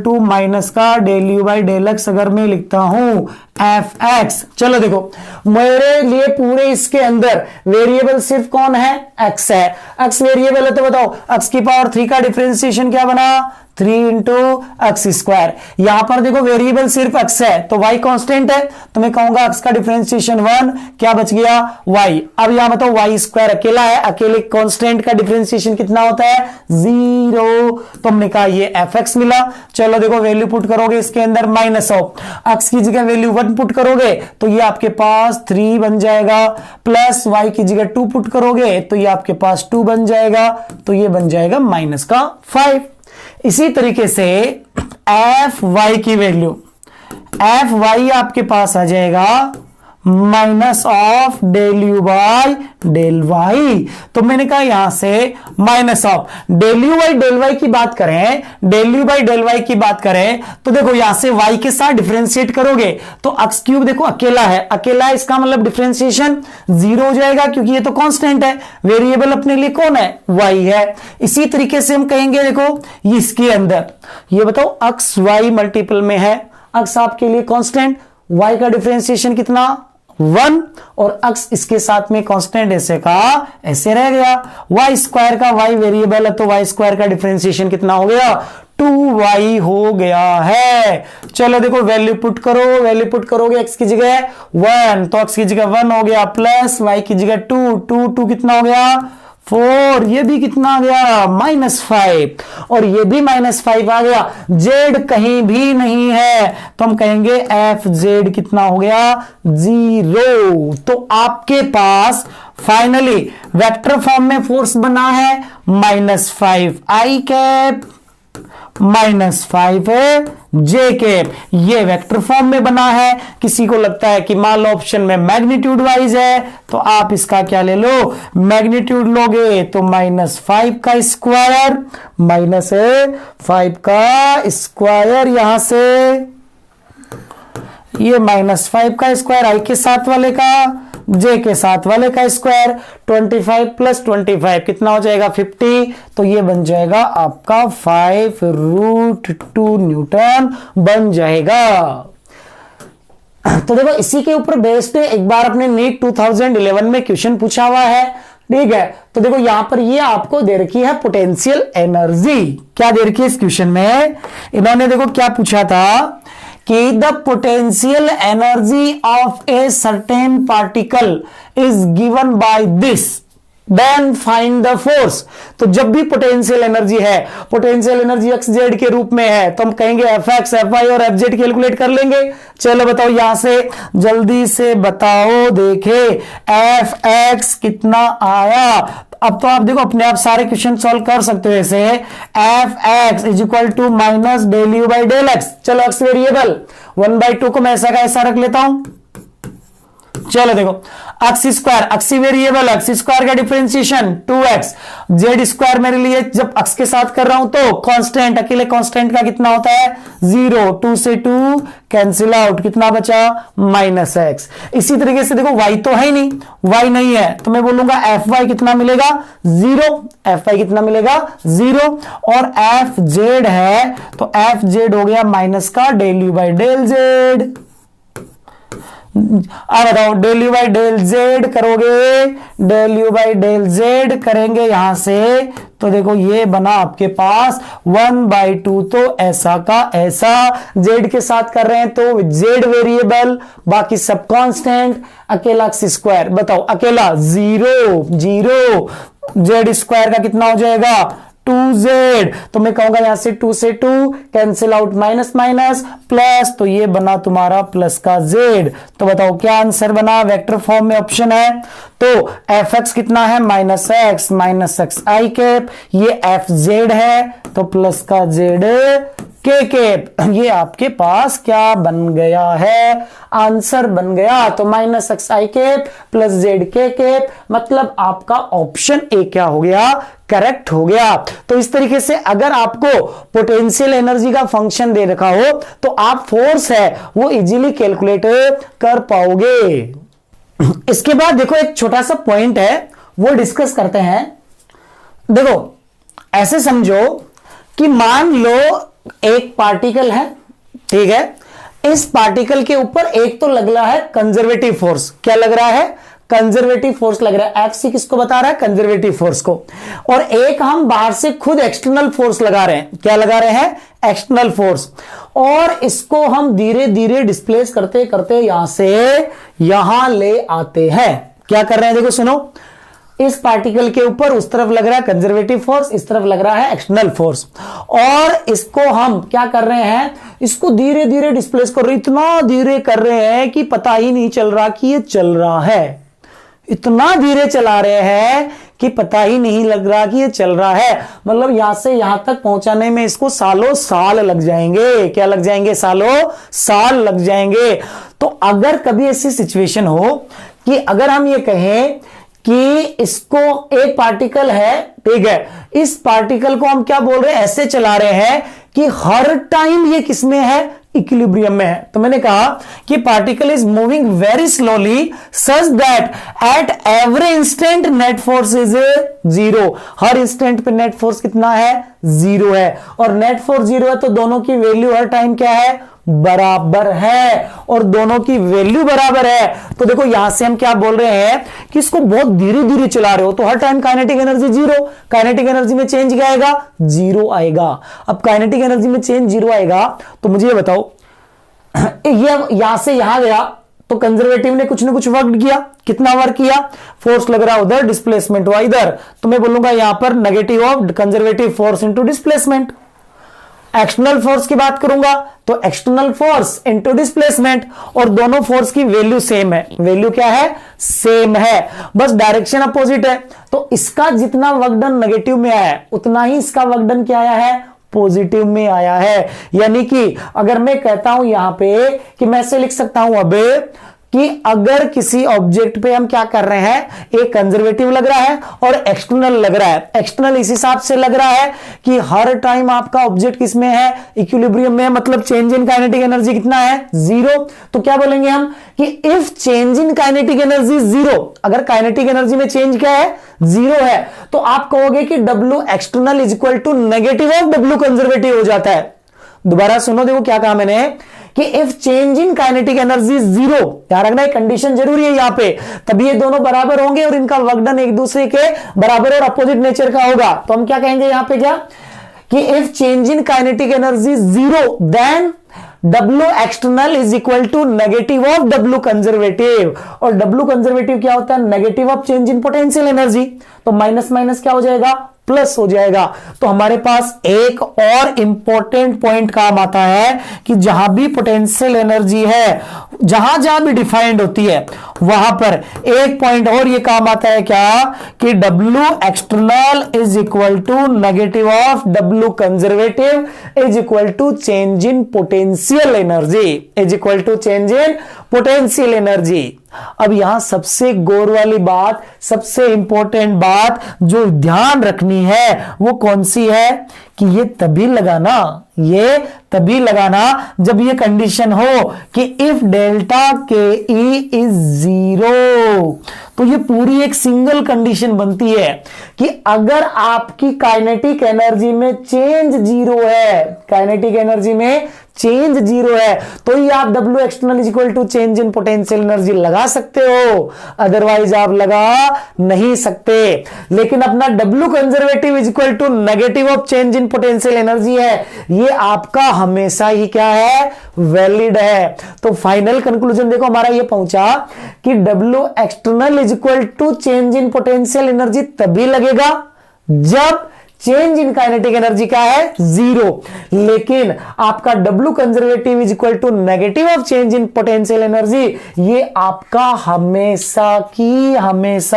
= माइनस का del you by del x अगर मैं लिखता हूं एफ एक्स। चलो देखो मेरे लिए पूरे इसके अंदर वेरिएबल सिर्फ कौन है, एक्स है। एक्स वेरिएबल है तो बताओ एक्स की पावर 3 का डिफरेंशिएशन क्या बना, 3 इंटू एक्स स्क्वायर। यहां पर देखो वेरिएबल सिर्फ एक्स है तो y कांस्टेंट है, तो मैं कहूंगा x का डिफरेंशिएशन 1, क्या बच गया y। अब यहां बताओ y स्क्वायर अकेला है, अकेले कांस्टेंट का डिफरेंशिएशन कितना होता है 0, तो हमने कहा ये fx मिला। चलो देखो वैल्यू पुट करोगे इसके अंदर माइनस ऑफ x की जगह वैल्यू 1 पुट करोगे तो ये आपके पास 3 बन जाएगा, प्लस y की जगह 2 पुट करोगे तो ये आपके पास 2 बन जाएगा, तो ये बन जाएगा माइनस का 5। इसी तरीके से एफ वाई की वैल्यू, एफ वाई आपके पास आ जाएगा minus of del you by del y. तो मैंने कहा यहां से minus of del you by del y की बात करें, del you by del y की बात करें तो देखो यहां से वाई के साथ डिफरेंशिएट करोगे तो एक्स क्यूब देखो अकेला है, अकेला है इसका मतलब डिफरेंशिएशन 0 हो जाएगा क्योंकि ये तो कांस्टेंट है, वेरिएबल अपने लिए कौन है वाई है। इसी तरीके से हम कहेंगे देखो इसके अंदर ये बताओ एक्स वाई मल्टीपल में है, एक्स आपके लिए कांस्टेंट, वाई का डिफरेंशिएशन कितना 1 और x इसके साथ में कांस्टेंट ऐसे का ऐसे रह गया। y स्क्वायर का y वेरिएबल है तो y स्क्वायर का डिफरेंशिएशन कितना हो गया 2y हो गया है। चलो देखो वैल्यू पुट करो, वैल्यू पुट करोगे x की जगह 1 तो x की जगह 1 हो गया, प्लस y की जगह 2 कितना हो गया 4, ये भी कितना आ गया -5 और ये भी -5 आ गया। z कहीं भी नहीं है तो हम कहेंगे एफ जेड कितना हो गया 0। तो आपके पास फाइनली वेक्टर फॉर्म में फोर्स बना है -5 आई कैप -5 जे कैप, ये वेक्टर फॉर्म में बना है। किसी को लगता है कि मान लो ऑप्शन में मैग्नीट्यूड वाइज है तो आप इसका क्या ले लो मैग्नीट्यूड लोगे तो -5 का स्क्वायर -5 का स्क्वायर, यहां से ये -5 का स्क्वायर आई के साथ वाले का जे के साथ वाले का स्क्वायर, 25 प्लस 25 कितना हो जाएगा 50, तो ये बन जाएगा आपका 5√2 न्यूटन बन जाएगा। तो देखो इसी के ऊपर बेस्ड एक बार अपने नीट 2011 में क्वेश्चन पूछा हुआ है, ठीक है। तो देखो यहां पर ये आपको दे रखी है पोटेंशियल एनर्जी, क्या दे रखी है इस क्वेश्चन में, इन्होंने देखो क्या पूछा था कि the potential energy of a certain particle is given by this then find the force. तो जब भी पोटेंशियल एनर्जी है, पोटेंशियल एनर्जी एक्स जेड के रूप में है तो हम कहेंगे एफ एक्स एफ वाई और एफ जेड कैलकुलेट कर लेंगे। चलो बताओ यहां से जल्दी से बताओ, देखे एफ एक्स कितना आया। अब तो आप देखो अपने आप सारे क्वेश्चन सॉल्व कर सकते हो ऐसे, f x is equal to minus del you by del x. चलो एक्स वेरिएबल 1/2 को मैं ऐसा का ऐसा रख लेता हूं। चलो देखो x square, x variable, x square का डिफरेंशिएशन 2x, जेड स्क्वायर मेरे लिए जब एक्स के साथ कर रहा हूं तो कांस्टेंट, अकेले कांस्टेंट का कितना होता है 0, 2 से 2 कैंसिल आउट, कितना बचा -x। इसी तरीके से देखो y तो है ही नहीं, y नहीं है तो मैं बोलूंगा fy कितना मिलेगा 0, fy कितना मिलेगा 0 और fz है तो fz हो गया माइनस का del you by del Z. अब बताओ del you by del Z करोगे, del you by del Z करेंगे यहां से तो देखो ये बना आपके पास 1/2, तो ऐसा का ऐसा, जेड के साथ कर रहे हैं तो जेड वेरिएबल, बाकी सब कांस्टेंट, अकेला एक्स स्क्वायर, बताओ अकेला 0 जेड स्क्वायर का कितना हो जाएगा 2z, तो मैं कहूंगा यहां से 2 से 2 cancel out, minus minus plus, तो ये बना तुम्हारा प्लस का z। तो बताओ क्या आंसर बना, वेक्टर फॉर्म में ऑप्शन है तो fx कितना है -x आई कैप, ये fz है तो प्लस का z के कैप, ये आपके पास क्या बन गया है आंसर बन गया। तो -x आई कैप प्लस z के कैप, मतलब आपका ऑप्शन ए क्या हो गया करेक्ट हो गया। तो इस तरीके से अगर आपको पोटेंशियल एनर्जी का फंक्शन दे रखा हो तो आप फोर्स है वो इजीली कैलकुलेट कर पाओगे। इसके बाद देखो एक छोटा सा पॉइंट है वो डिस्कस करते हैं। देखो ऐसे समझो कि मान लो एक पार्टिकल है, ठीक है, इस पार्टिकल के ऊपर एक तो लग रहा है कंजर्वेटिव फोर्स, क्या लग रहा है कंजर्वेटिव फोर्स लग रहा है। एफसी किसको बता रहा है? कंजर्वेटिव फोर्स को। और एक हम बाहर से खुद एक्सटर्नल फोर्स लगा रहे हैं। क्या लगा रहे हैं? External force. और इसको हम धीरे धीरे डिस्प्लेस करते करते यहां से यहां ले आते हैं। क्या कर रहे हैं? देखो सुनो, इस पार्टिकल के ऊपर उस तरफ लग रहा है कंजर्वेटिव फोर्स, इस तरफ लग रहा है एक्सटर्नल फोर्स, और इसको हम क्या कर रहे हैं? इसको धीरे धीरे डिस्प्लेस कर रहे हैं। इतना धीरे कर रहे हैं कि पता ही नहीं चल रहा कि ये चल रहा है। इतना धीरे चला रहे हैं कि पता ही नहीं लग रहा कि ये चल रहा है। मतलब यहां से यहां तक पहुंचाने में इसको सालों साल लग जाएंगे। क्या लग जाएंगे? सालों साल लग जाएंगे। तो अगर कभी ऐसी सिचुएशन हो कि अगर हम ये कहें कि इसको एक पार्टिकल है, ठीक है, इस पार्टिकल को हम क्या बोल रहे हैं? ऐसे चला रहे हैं कि हर टाइम ये किसमें है? इक्विलिब्रियम में है। तो मैंने कहा कि particle is moving very slowly such that at every instant net force is 0। Her instant पे नेट फोर्स कितना है? 0 है। और नेट फोर्स 0 है तो दोनों की वैल्यू हर टाइम क्या है? बराबर है। और दोनों की वैल्यू बराबर है तो देखो यहां से हम क्या बोल रहे हैं कि इसको बहुत धीरे धीरे चला रहे हो तो हर time kinetic energy 0। Kinetic energy में चेंज क्या आएगा? 0 आएगा। अब काइनेटिक एनर्जी में चेंज 0 आएगा तो मुझे ये बताओ, ये यहां से यहां गया तो कंजर्वेटिव ने कुछ ना कुछ वर्क किया। कितना वर्क किया? फोर्स लग रहा उधर, डिस्प्लेसमेंट हुआ इधर, तो मैं बोलूंगा यहां पर negative of conservative force into displacement. External force की बात करूंगा तो एक्सटर्नल फोर्स इंटू डिस्प्लेसमेंट, और दोनों फोर्स की वैल्यू सेम है। वैल्यू क्या है? सेम है, बस डायरेक्शन अपोजिट है। तो इसका जितना वर्क डन नेगेटिव में आया है उतना ही इसका वर्क डन क्या आया है? पॉजिटिव में आया है। यानी कि अगर मैं कहता हूं यहां पे कि मैं ऐसे लिख सकता हूं अब कि अगर किसी ऑब्जेक्ट पे हम क्या कर रहे हैं, एक कंजर्वेटिव लग रहा है और एक्सटर्नल लग रहा है। एक्सटर्नल इस हिसाब से लग रहा है कि हर टाइम आपका ऑब्जेक्ट किसमें है? इक्विलिब्रियम में है, मतलब चेंज इन काइनेटिक एनर्जी कितना है? 0। तो क्या बोलेंगे हम कि if change in kinetic energy 0, अगर काइनेटिक एनर्जी में चेंज क्या है? 0 है, तो आप कहोगे कि W external is equal to negative of W conservative हो जाता है। दोबारा सुनो, देखो क्या कहा मैंने कि if change in kinetic energy 0, ध्यान रखना, एक कंडीशन जरूरी है यहां पे, तभी ये दोनों बराबर होंगे और इनका वर्क डन एक दूसरे के बराबर और अपोजिट नेचर का होगा। तो हम क्या कहेंगे यहां पे? क्या कि if change in kinetic energy 0 then W external is equal to negative of W conservative. और W कंजर्वेटिव क्या होता है? Negative of change in potential energy. तो माइनस माइनस क्या हो जाएगा? प्लस हो जाएगा। तो हमारे पास एक और इंपॉर्टेंट पॉइंट काम आता है कि जहां भी पोटेंशियल एनर्जी है, जहां जहां भी डिफाइंड होती है, वहां पर एक पॉइंट और ये काम आता है क्या कि W external is equal to negative of W conservative is equal to change in potential energy, is equal to change in potential energy. अब यहां सबसे गौर वाली बात, सबसे इंपॉर्टेंट बात जो ध्यान रखनी है वो कौन सी है कि ये तभी लगाना जब ये कंडीशन हो कि इफ डेल्टा के ई इज 0। तो ये पूरी एक सिंगल कंडीशन बनती है कि अगर आपकी काइनेटिक एनर्जी में चेंज 0 है, काइनेटिक एनर्जी में चेंज 0 है, तो ही आप W external is equal to change in potential energy लगा सकते हो, अदरवाइज आप लगा नहीं सकते। लेकिन अपना W conservative is equal to negative of change in potential energy है, ये आपका हमेशा ही क्या है? वैलिड है। तो फाइनल कंक्लूजन देखो हमारा ये पहुंचा कि W external is equal to change in potential energy तभी लगेगा जब चेंज इन काइनेटिक एनर्जी का है 0। लेकिन आपका W conservative is equal to negative of change in potential energy, ये आपका हमेशा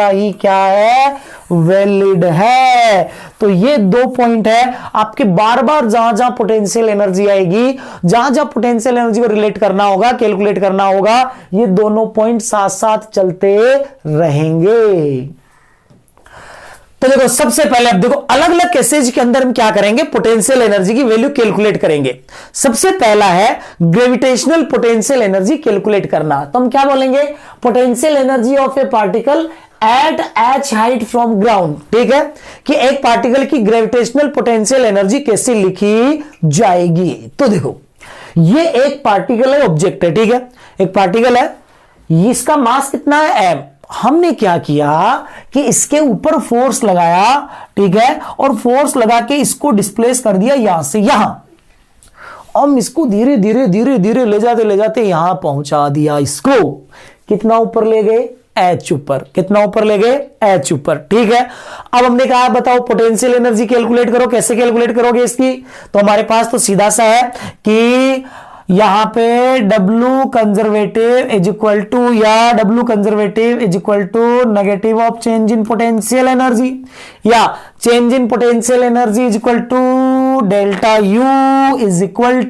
ही क्या है? वैलिड है। तो ये 2 पॉइंट है आपके, बार बार जहां जहां पोटेंशियल एनर्जी आएगी, जहां जहां पोटेंशियल एनर्जी को रिलेट करना होगा, कैलकुलेट करना होगा, ये दोनों पॉइंट साथ साथ चलते रहेंगे। तो देखो सबसे पहले अब देखो अलग अलग केसेज के अंदर हम क्या करेंगे? पोटेंशियल एनर्जी की वैल्यू कैलकुलेट करेंगे। सबसे पहला है ग्रेविटेशनल पोटेंशियल एनर्जी कैलकुलेट करना। तो हम क्या बोलेंगे? Potential energy of A particle at h height from ground. ठीक है, कि एक पार्टिकल की ग्रेविटेशनल पोटेंशियल एनर्जी कैसे लिखी जाएगी। तो देखो ये एक पार्टिकल है, ऑब्जेक्ट है, ठीक है, एक पार्टिकल है, इसका मास कितना है? m, हमने क्या किया कि इसके ऊपर फोर्स लगाया, ठीक है, और फोर्स लगा के इसको डिस्प्लेस कर दिया यहां से यहां। हम इसको धीरे धीरे धीरे धीरे ले जाते यहां पहुंचा दिया। इसको कितना ऊपर ले गए? एच ऊपर। कितना ऊपर ले गए? एच ऊपर, ठीक है। अब हमने कहा बताओ पोटेंशियल एनर्जी कैलकुलेट करो। कैसे कैलकुलेट करोगे इसकी? तो हमारे पास तो सीधा सा है कि यहां पे W conservative is equal to, या W conservative is equal to negative of change in potential energy, या change in potential energy is equal to delta U is equal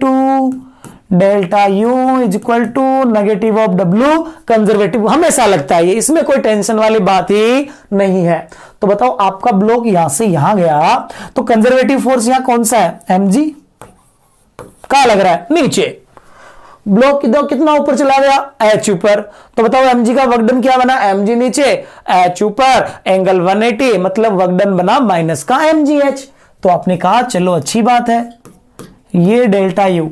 to negative of W conservative. हमेशा लगता है ये, इसमें कोई tension वाली बात ही नहीं है। तो बताओ आपका ब्लॉक यहां से यहां गया तो कंजर्वेटिव फोर्स यहां कौन सा है? mg। कहां लग रहा है? नीचे। ब्लॉक कितना ऊपर चला गया? एच ऊपर। तो बताओ mg का वर्कडन क्या बना? mg नीचे, एच ऊपर, एंगल 180, मतलब वर्कडन बना माइनस का mgh। तो आपने कहा चलो अच्छी बात है, ये डेल्टा यू,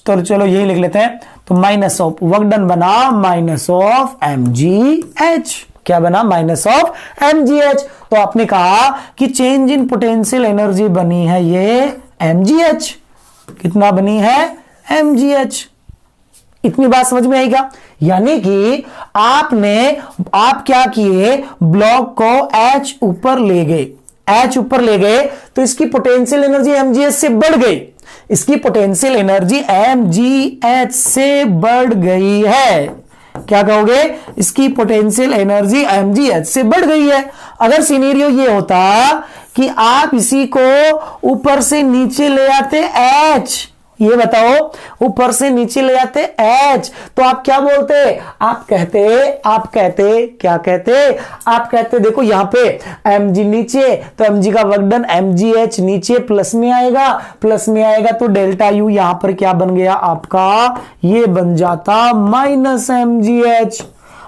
तो चलो यही लिख लेते हैं। तो माइनस ऑफ वर्कडन बना माइनस ऑफ mgh। क्या बना? Minus of mgh। तो आपने कहा कि चेंज इन पोटेंशियल एनर्जी बनी है ये mgh। कितना बनी है? mgh। इतनी बात समझ में आई क्या? यानी कि आप क्या किए, ब्लॉक को H ऊपर ले गए। H ऊपर ले गए तो इसकी पोटेंशियल एनर्जी mgh से बढ़ गई। इसकी पोटेंशियल एनर्जी mgh से बढ़ गई है। क्या कहोगे? इसकी पोटेंशियल एनर्जी mgh से बढ़ गई है। अगर सिनेरियो ये होता कि आप इसी को ऊपर से नीचे ले आते H, ये बताओ, ऊपर से नीचे ले आते H, तो आप क्या बोलते? आप कहते देखो यहां पे mg नीचे, तो mg का वर्कडन mgh नीचे प्लस में आएगा तो डेल्टा u यहां पर क्या बन गया आपका? ये बन जाता माइनस mgh।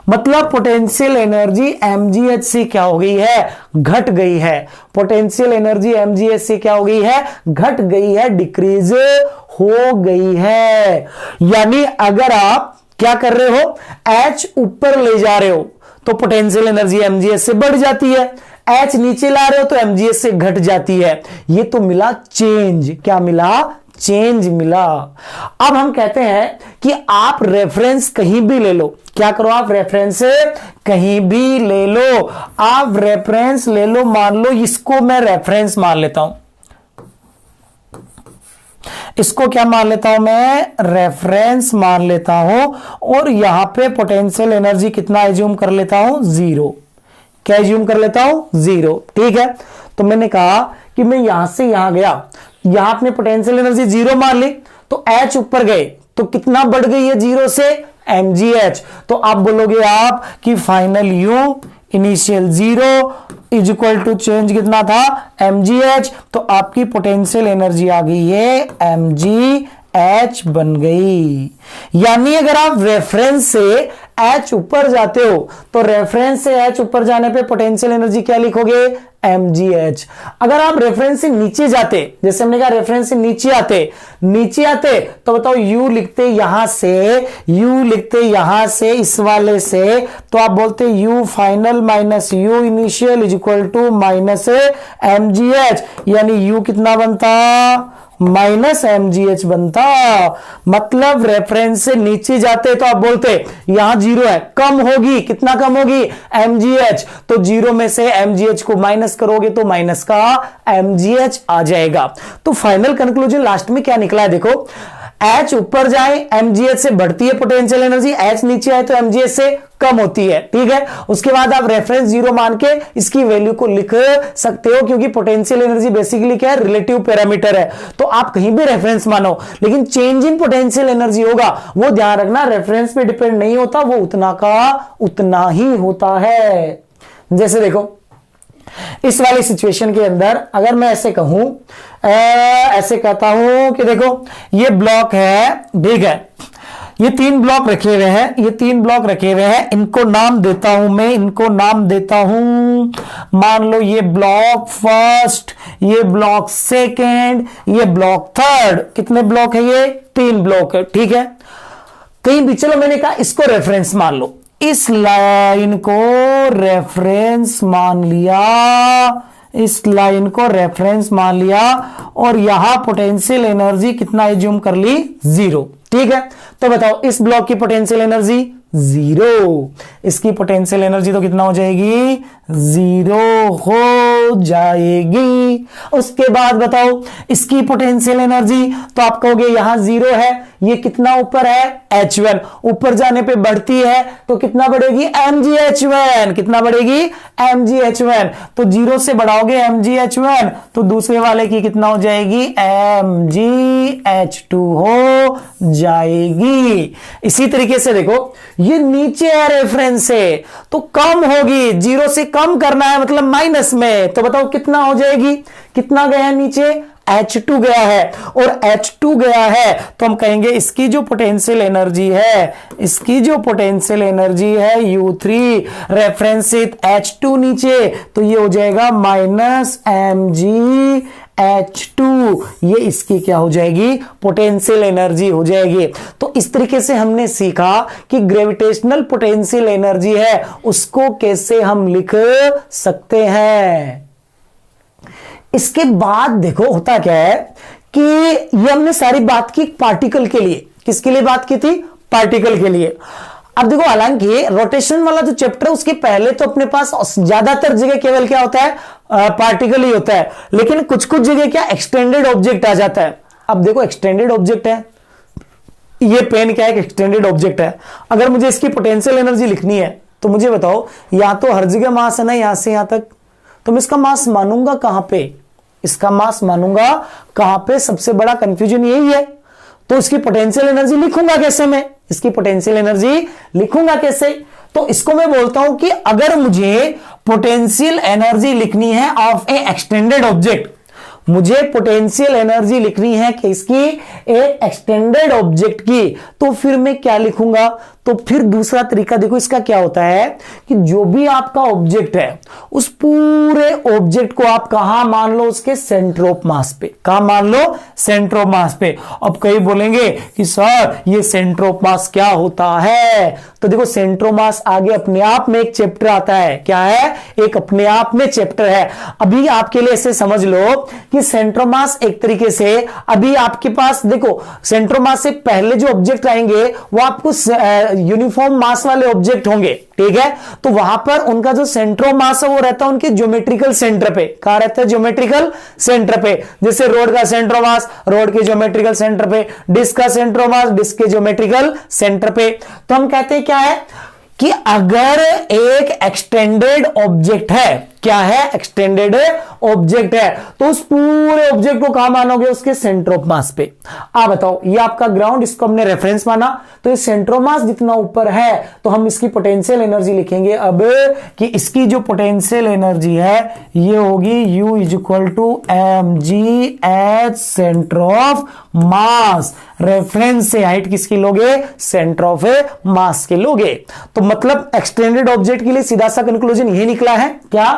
मतलब पोटेंशियल एनर्जी mgh से क्या हो गई है? घट गई है। पोटेंशियल एनर्जी mgh से क्या हो गई है? घट गई है, डिक्रीज हो गई है। यानी अगर आप क्या कर रहे हो, H ऊपर ले जा रहे हो तो पोटेंशियल एनर्जी mgh से बढ़ जाती है, H नीचे ला रहे हो तो mgh से घट जाती है। ये तो मिला चेंज। क्या मिला? चेंज मिला। अब हम कहते हैं कि आप रेफरेंस कहीं भी ले लो। क्या करो? आप रेफरेंस कहीं भी ले लो। आप रेफरेंस ले लो, मान लो इसको मैं रेफरेंस मान लेता हूं। इसको क्या मान लेता हूं मैं? रेफरेंस मान लेता हूं। और यहां पे पोटेंशियल एनर्जी कितना एज्यूम कर लेता हूं? 0। क्या एज्यूम कर लेता हूं? 0। ठीक है। तो मैंने कहा कि मैं यहां से यहां गया, यहां अपने पोटेंशियल एनर्जी 0 मान ली, तो H ऊपर गए तो कितना बढ़ गई है 0 से? mgh। तो आप बोलोगे आप कि final u initial 0 is equal to change कितना था? mgh। तो आपकी पोटेंशियल एनर्जी आ गई है mgh बन गई। यानी अगर आप रेफरेंस से H ऊपर जाते हो तो रेफरेंस से H ऊपर जाने पे पोटेंशियल एनर्जी क्या लिखोगे? mgh। अगर आप रेफरेंस से नीचे जाते, जैसे हमने कहा रेफरेंस से नीचे आते तो बताओ u लिखते यहां से इस वाले से, तो आप बोलते u final minus u initial is equal to minus mgh। यानी u कितना बनता? माइनस mgh बनता। मतलब रेफरेंस से नीचे जाते तो आप बोलते यहां 0 है, कम होगी। कितना कम होगी? mgh। तो 0 में से mgh को माइनस करोगे तो माइनस का mgh आ जाएगा। तो फाइनल कंक्लूजन लास्ट में क्या निकला है देखो, H ऊपर जाए mgh से बढ़ती है पोटेंशियल एनर्जी, H नीचे आए तो mgh से कम होती है। ठीक है। उसके बाद आप रेफरेंस 0 मान के इसकी वैल्यू को लिख सकते हो, क्योंकि पोटेंशियल एनर्जी बेसिकली क्या है? रिलेटिव पैरामीटर है। तो आप कहीं भी रेफरेंस मानो, लेकिन चेंज इन पोटेंशियल एनर्जी होगा वो ध्यान रखना, रेफरेंस पे डिपेंड नहीं होता, वो उतना का उतना ही होता है। जैसे देखो इस वाली सिचुएशन के अंदर अगर मैं ऐसे कहूं, ऐसे कहता हूं कि देखो ये ब्लॉक है, ठीक है, ये 3 ब्लॉक रखे हुए हैं, इनको नाम देता हूं, मान लो ये ब्लॉक फर्स्ट, ये ब्लॉक सेकेंड, ये ब्लॉक थर्ड। कितने ब्लॉक है? ये 3 ब्लॉक है। ठीक है। कहीं भी चलो मैंने कहा इसको रेफरेंस मान लो, इस लाइन को रेफरेंस मान लिया, इस लाइन को रेफरेंस मान लिया और यहां पोटेंशियल एनर्जी कितना एज्यूम कर ली, 0। ठीक है, तो बताओ इस ब्लॉक की पोटेंशियल एनर्जी 0, इसकी पोटेंशियल एनर्जी तो कितना हो जाएगी, 0 हो जाएगी। उसके बाद बताओ इसकी पोटेंशियल एनर्जी, तो आप कहोगे यहां 0 है, ये कितना ऊपर है, H1, ऊपर जाने पे बढ़ती है तो कितना बढ़ेगी, mgH1, कितना बढ़ेगी, mgH1, तो 0 से बढ़ाओगे mgH1 तो दूसरे वाले की कितना हो जाएगी, mgH2 हो जाएगी। इसी तरीके से देखो ये नीचे है रेफरेंस से तो कम होगी, 0 से कम करना है मतलब माइनस में, तो बताओ कितना हो जाएगी, कितना गया है नीचे, H2 गया है, और H2 गया है तो हम कहेंगे इसकी जो पोटेंशियल एनर्जी है, इसकी जो पोटेंशियल एनर्जी है U3, रेफरेंस से H2 नीचे तो ये हो जाएगा माइनस mgH2, ये इसकी क्या हो जाएगी, पोटेंशियल एनर्जी हो जाएगी। तो इस तरीके से हमने सीखा कि ग्रेविटेशनल पोटेंशियल एनर्जी है उसको कैसे हम लिख सकते हैं। इसके बाद देखो होता क्या है कि ये हमने सारी बात की पार्टिकल के लिए, किसके लिए बात की थी, पार्टिकल के लिए। अब देखो हालांकि रोटेशन वाला जो चैप्टर है उसके पहले तो अपने पास ज्यादातर जगह केवल क्या होता है, पार्टिकल ही होता है, लेकिन कुछ कुछ जगह क्या एक्सटेंडेड ऑब्जेक्ट आ जाता है। अब देखो एक्सटेंडेड ऑब्जेक्ट है, ये पेन क्या है, एक्सटेंडेड ऑब्जेक्ट है, अगर मुझे इसकी पोटेंशियल एनर्जी लिखनी है तो मुझे बताओ या तो हर जगह मास है ना, यहां से यहां तक, तो मैं इसका मास मानूंगा कहां पे, इसका मास मानूंगा कहां पे, सबसे बड़ा कंफ्यूजन यही है। तो इसकी पोटेंशियल एनर्जी लिखूंगा कैसे, मैं इसकी पोटेंशियल एनर्जी लिखूंगा कैसे, तो इसको मैं बोलता हूं कि अगर मुझे पोटेंशियल एनर्जी लिखनी है ऑफ ए एक्सटेंडेड ऑब्जेक्ट, मुझे पोटेंशियल एनर्जी लिखनी है कि इसकी एक एक्सटेंडेड ऑब्जेक्ट की, तो फिर मैं क्या लिखूंगा, तो फिर दूसरा तरीका देखो इसका क्या होता है कि जो भी आपका ऑब्जेक्ट है उस पूरे ऑब्जेक्ट को आप कहां मान लो, उसके सेंटर ऑफ मास पे, कहां मान लो, सेंटर ऑफ मास पे। अब कई बोलेंगे कि सर ये सेंटर ऑफ मास क्या होता है, तो देखो सेंटर ऑफ मास आगे अपने आप में एक चैप्टर आता है, क्या है, एक अपने आप में चैप्टर है। अभी आपके लिए ऐसे समझ लो कि सेंटर ऑफ मास एक तरीके से अभी आपके पास देखो सेंटर ऑफ मास से पहले जो ऑब्जेक्ट आएंगे वो आपको यूनिफॉर्म मास वाले ऑब्जेक्ट होंगे, ठीक है, तो वहां पर उनका जो सेंटर ऑफ मास है वो रहता है उनके ज्योमेट्रिकल सेंटर पे, कहां रहता है, ज्योमेट्रिकल सेंटर पे। जैसे रोड का सेंटर ऑफ मास रोड के ज्योमेट्रिकल सेंटर पे, डिस्क का सेंटर ऑफ मास डिस्क के ज्योमेट्रिकल सेंटर पे। तो हम कहते हैं क्या है कि अगर एक एक्सटेंडेड ऑब्जेक्ट है, क्या है, एक्सटेंडेड ऑब्जेक्ट है, तो उस पूरे ऑब्जेक्ट को कहां मानोगे, उसके सेंटर ऑफ मास पे। आप बताओ ये आपका ग्राउंड, इसको हमने रेफरेंस माना, तो ये सेंटर ऑफ मास जितना ऊपर है तो हम इसकी पोटेंशियल एनर्जी लिखेंगे अब कि इसकी जो पोटेंशियल एनर्जी है ये होगी U is equal to mgH centre of mass. Reference से हाइट किसकी लोगे, सेंटर ऑफ मास के लोगे। तो मतलब एक्सटेंडेड ऑब्जेक्ट के लिए सीधा सा कंक्लूजन ये निकला है क्या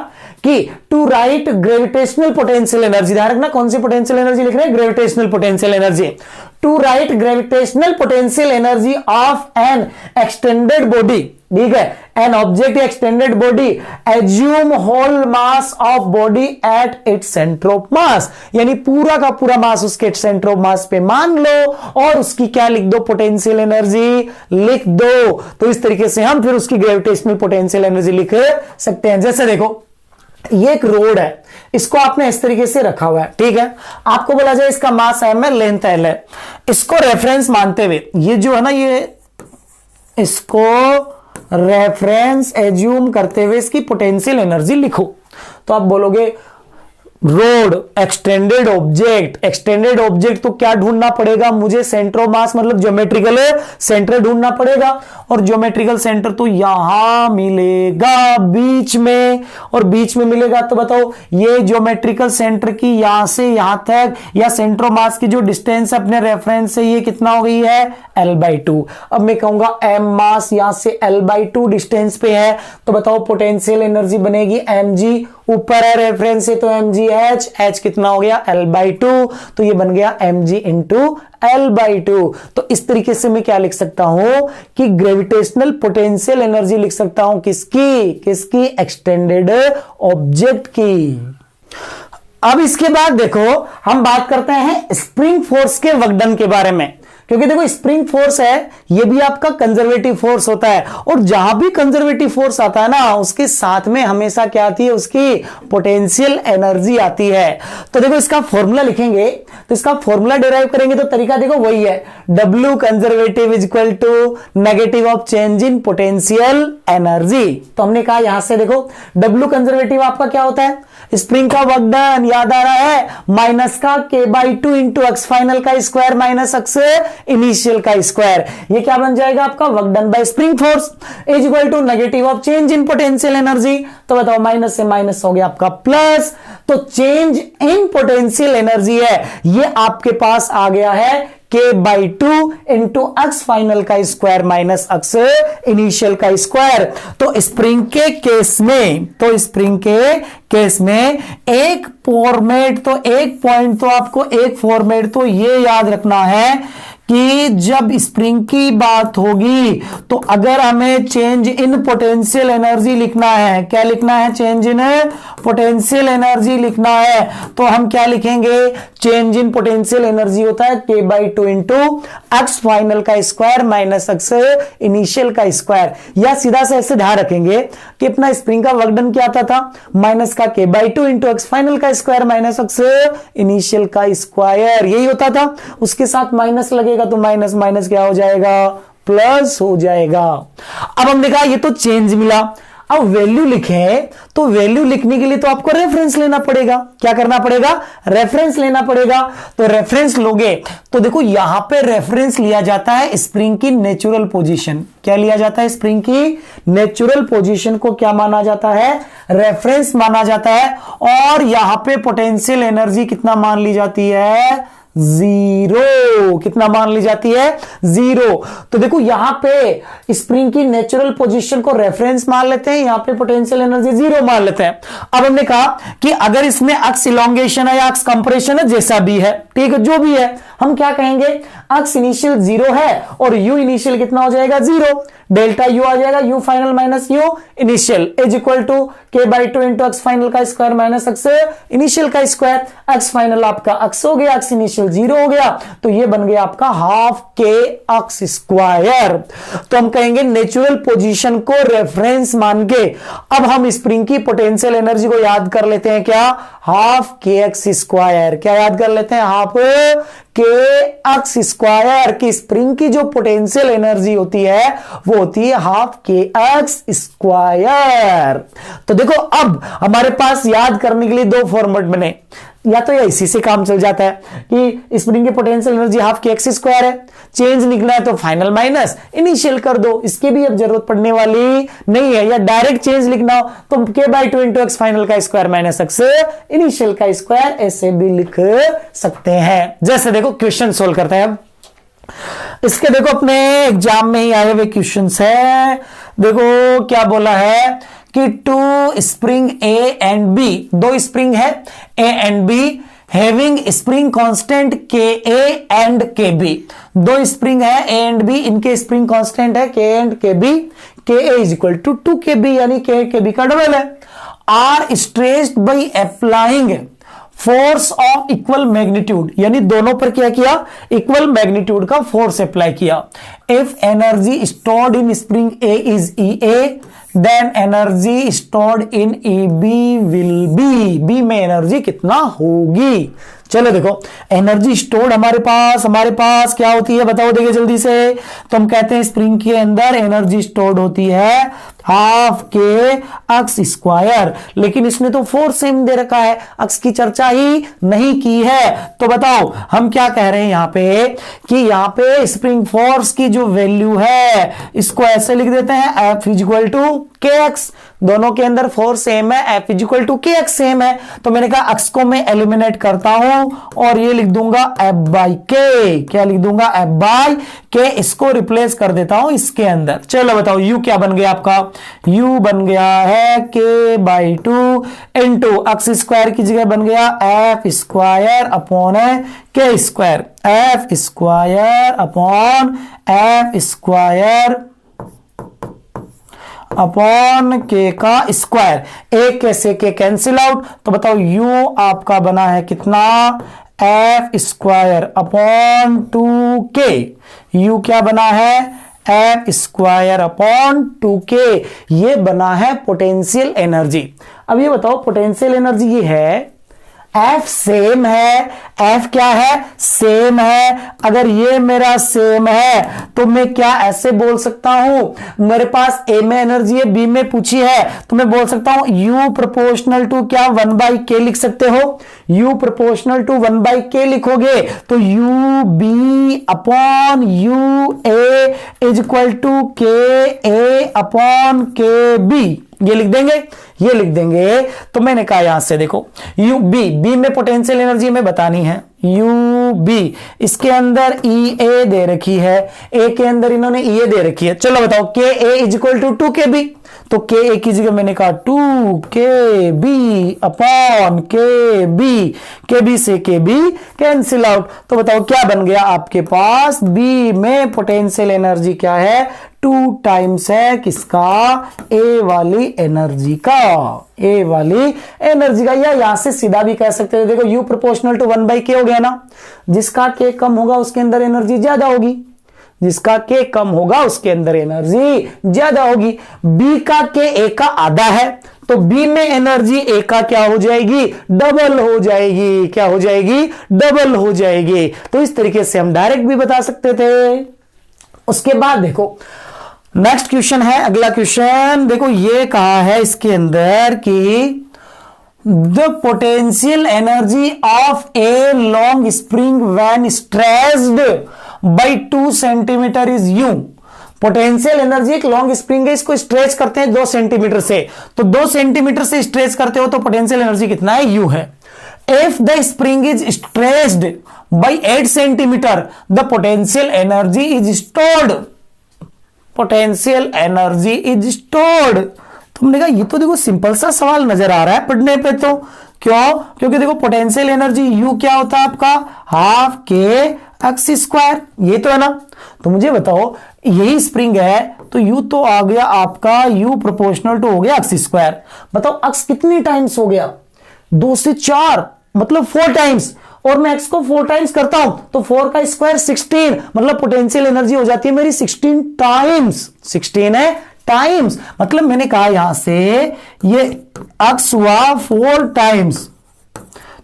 कि to write gravitational potential energy, ध्यान रखना कौन सी पोटेंशियल एनर्जी लिख रहे हैं, gravitational potential energy, to write gravitational potential energy of an extended body, ठीक है, an object extended body, assume whole mass of body at its centre of mass, यानी पूरा का पूरा मास उसके सेंटर ऑफ मास पे मान लो और उसकी क्या लिख दो, पोटेंशियल एनर्जी लिख दो। तो इस तरीके से हम फिर उसकी ग्रेविटेशनल पोटेंशियल एनर्जी लिख सकते हैं। जैसे देखो ये एक रोड है, इसको आपने इस तरीके से रखा हुआ है, ठीक है, आपको बोला जाए इसका मास m है, लेंथ l है, इसको रेफरेंस मानते हुए ये जो है ना, ये इसको रेफरेंस एज्यूम करते हुए इसकी पोटेंशियल एनर्जी लिखो, तो आप बोलोगे road extended object, extended object तो क्या ढूंढना पड़ेगा मुझे, सेंटर ऑफ मास मतलब ज्योमेट्रिकल सेंटर ढूंढना पड़ेगा, और ज्योमेट्रिकल सेंटर तो यहां मिलेगा बीच में, और बीच में मिलेगा तो बताओ ये ज्योमेट्रिकल सेंटर की यहां से यहां तक या सेंटर ऑफ मास की जो डिस्टेंस अपने रेफरेंस से ये कितना हो गई है, L/2। अब मैं कहूंगा m मास यहां से L/2 डिस्टेंस पे है, तो बताओ पोटेंशियल एनर्जी बनेगी mg ऊपर है रेफरेंस है तो mgh, h कितना हो गया L/2, तो ये बन गया mg इंटू L/2। तो इस तरीके से मैं क्या लिख सकता हूं कि ग्रेविटेशनल पोटेंशियल एनर्जी लिख सकता हूं किसकी एक्सटेंडेड ऑब्जेक्ट की। अब इसके बाद देखो हम बात करते हैं स्प्रिंग फोर्स के वर्कडन के बारे में, क्योंकि देखो स्प्रिंग फोर्स है ये भी आपका कंजर्वेटिव फोर्स होता है, और जहां भी कंजर्वेटिव फोर्स आता है ना उसके साथ में हमेशा क्या आती है, उसकी पोटेंशियल एनर्जी आती है। तो देखो इसका फॉर्मूला लिखेंगे, तो इसका फॉर्मूला डिराइव करेंगे तो तरीका देखो वही है, W conservative is equal to negative of change in potential energy. तो हमने कहा यहां से देखो W कंजर्वेटिव आपका क्या होता है, स्प्रिंग का वर्क डन याद आ रहा है माइनस का K/2 इंटू एक्स फाइनल का स्क्वायर माइनस एक्स इनिशियल का स्क्वायर। ये क्या बन जाएगा आपका work done by spring force is equal to negative of change in potential energy. तो बताओ माइनस से माइनस हो गया आपका प्लस, तो चेंज इन पोटेंशियल एनर्जी है ये आपके पास आ गया है K/2 इंटू एक्स फाइनल का स्क्वायर माइनस एक्स इनिशियल का स्क्वायर। तो स्प्रिंग के केस में एक फॉर्मेट, तो एक पॉइंट तो आपको एक फॉर्मेट तो ये याद रखना है कि जब स्प्रिंग की बात होगी तो अगर हमें चेंज इन पोटेंशियल एनर्जी लिखना है, क्या लिखना है, चेंज इन पोटेंशियल एनर्जी लिखना है, तो हम क्या लिखेंगे, चेंज इन पोटेंशियल एनर्जी होता है K/2 इंटू एक्स फाइनल का स्क्वायर माइनस एक्स इनिशियल का स्क्वायर। या सीधा से ऐसे ध्यान रखेंगे कि अपना स्प्रिंग का वर्क डन क्या आता था, माइनस का K/2 इंटू एक्स फाइनल का स्क्वायर माइनस एक्स इनिशियल का स्क्वायर, यही होता था। उसके साथ माइनस लगेगा तो माइनस माइनस क्या हो जाएगा, प्लस हो जाएगा। अब हमने कहा ये तो चेंज मिला, अब वैल्यू लिखें तो वैल्यू लिखने के लिए तो आपको रेफरेंस लेना पड़ेगा। क्या करना पड़ेगा, रेफरेंस लेना पड़ेगा। तो रेफरेंस लोगे तो देखो यहां पे रेफरेंस लिया जाता है स्प्रिंग की नेचुरल पोजीशन। क्या लिया जाता है, स्प्रिंग की नेचुरल पोजीशन को क्या माना जाता है, रेफरेंस माना जाता है। और यहां पे पोटेंशियल एनर्जी कितना मान ली जाती है, 0। कितना मान ली जाती है, 0। तो देखो यहां पे स्प्रिंग की नेचुरल पोजीशन को रेफरेंस मान लेते हैं, यहां पे पोटेंशियल एनर्जी 0 मान लेते हैं। अब हमने कहा कि अगर इसमें एक्स इलोंगेशन है या एक्स कंप्रेशन है, जैसा भी है, ठीक है, जो भी है, हम क्या कहेंगे, एक्स इनिशियल 0 है और यू इनिशियल कितना हो जाएगा, 0। डेल्टा यू आ जाएगा, u final minus u initial is equal to K/2 into x final का स्क्वायर माइनस एक्स इनिशियल का स्क्वायर। एक्स फाइनल आपका एक्स हो गया, एक्स इनिशियल 0 हो गया, तो ये बन गया आपका हाफ K एक्स स्क्वायर। तो हम कहेंगे नेचुरल पोजीशन को रेफरेंस मान के अब हम स्प्रिंग की पोटेंशियल एनर्जी को याद कर लेते हैं, क्या, हाफ K एक्स स्क्वायर। क्या याद कर लेते हैं, हाफ K एक्स स्क्वायर। की स्प्रिंग की जो पोटेंशियल एनर्जी होती है वो होती है हाफ K एक्स स्क्वायर। तो देखो अब हमारे पास याद करने के लिए दो फॉर्मेट बने, या तो इसी से काम चल जाता है कि स्प्रिंग की potential energy half K x square है, चेंज निकला है तो फाइनल माइनस इनिशियल कर दो, इसकी भी अब जरूरत पड़ने वाली नहीं है। या डायरेक्ट चेंज लिखना हो तो K/2 इंटू एक्स फाइनल का स्क्वायर माइनस एक्स इनिशियल का स्क्वायर, ऐसे भी लिख सकते हैं। जैसे देखो क्वेश्चन सोल्व करते हैं। इसके देखो अपने एग्जाम में ही आए हुए क्वेश्चन है। देखो क्या बोला है कि two spring A and B, दो स्प्रिंग है A and B having spring constant KA and KB। दो स्प्रिंग है A एंड B, इनके स्प्रिंग कांस्टेंट है K and KB। KA is equal to 2KB यानी K KB का double है। Are stressed by applying force of equal magnitude, यानी दोनों पर क्या किया, इक्वल मैग्नीट्यूड का फोर्स अप्लाई किया। If energy stored in spring A is EA then energy stored in EB will be, B में एनर्जी कितना होगी। चलो देखो एनर्जी स्टोर्ड हमारे पास क्या होती है बताओ, देखिए जल्दी से। तो हम कहते हैं स्प्रिंग के अंदर एनर्जी स्टोर्ड होती है हाफ K एक्स स्क्वायर, लेकिन इसने तो फोर्स सेम दे रखा है, एक्स की चर्चा ही नहीं की है। तो बताओ हम क्या कह रहे हैं यहां पे कि यहां पे स्प्रिंग फोर्स की जो वैल्यू है इसको ऐसे लिख देते हैं, F इज इक्वल टू के एक्स, दोनों के अंदर फोर्स सेम है, F इज इक्वल टू के एक्स सेम है, तो मैंने कहा एक्स को मैं एलिमिनेट करता हूं और ये लिख दूंगा F बाई के, क्या लिख दूंगा F बाई के, इसको रिप्लेस कर देता हूं इसके अंदर। चलो बताओ U क्या बन गया आपका, U बन गया है के by two into x square की जगह बन गया एफ स्क्वायर अपॉन के square, F square upon F square upon के का स्क्वायर, एक कैसे के कैंसिल आउट, तो बताओ u आपका बना है कितना, F square upon 2k, u क्या बना है, एफ स्क्वायर अपॉन 2k, ये बना है पोटेंशियल एनर्जी। अब ये बताओ पोटेंशियल एनर्जी ये है, F सेम है, F क्या है, सेम है, अगर ये मेरा सेम है तो मैं क्या ऐसे बोल सकता हूं, मेरे पास A में एनर्जी है, B में पूछी है, तो मैं बोल सकता हूं U प्रोपोर्शनल टू क्या 1/k लिख सकते हो, U प्रोपोर्शनल टू 1/k लिखोगे तो UB upon UA is equal to KA upon KB, ये लिख देंगे, ये लिख देंगे। तो मैंने कहा यहां से देखो बी में पोटेंशियल एनर्जी में बतानी है, UB इसके अंदर EA दे रखी है, A के अंदर इन्होंने EA दे रखी है। चलो बताओ KA is equal to 2KB, तो KA की जगह मैंने कहा 2KB अपॉन KB से KB कैंसिल आउट, तो बताओ क्या बन गया आपके पास, B में पोटेंशियल एनर्जी क्या है, 2 टाइम्स है किसका, A वाली एनर्जी का, A वाली एनर्जी का, या यहां से सीधा भी कह सकते हैं, देखो U प्रोपोर्शनल टू 1/k हो गया ना, जिसका K कम होगा उसके अंदर एनर्जी ज्यादा होगी, जिसका K कम होगा उसके अंदर एनर्जी ज्यादा होगी। B का K A का आधा है, तो B में एनर्जी A का क्या हो जाएगी, डबल हो जाएगी, क्या हो जाएगी, डबल हो जाएगी। तो इस तरीके से हम डायरेक्ट भी बता सकते थे। उसके बाद देखो नेक्स्ट क्वेश्चन है, अगला क्वेश्चन देखो, ये कहा है इसके अंदर कि the potential energy of a long spring when stressed by 2 centimetre is U। Potential energy, एक लॉन्ग स्प्रिंग है, इसको स्ट्रेच करते हैं 2 सेंटीमीटर से, तो 2 सेंटीमीटर से स्ट्रेच करते हो तो पोटेंशियल एनर्जी कितना है, U है। If the spring is stretched by 8 centimetre the potential energy is stored, potential energy is stored. तुमने कहा ये तो देखो सिंपल सा सवाल नजर आ रहा है पढ़ने पे, तो क्यों, क्योंकि देखो पोटेंशियल एनर्जी U क्या होता है आपका, हाफ के एक्स स्क्वायर, ये तो है ना। तो मुझे बताओ यही स्प्रिंग है तो U तो आ गया आपका, U प्रोपोर्शनल टू हो गया एक्स स्क्वायर, बताओ एक्स कितनी टाइम्स हो गया, 2 से 4 मतलब 4 टाइम्स, और मैं x को 4 टाइम्स करता हूं तो 4 का स्क्वायर 16, मतलब पोटेंशियल एनर्जी हो जाती है मेरी 16 टाइम्स, 16 है टाइम्स, मतलब मैंने कहा यहां से ये x हुआ 4 टाइम्स,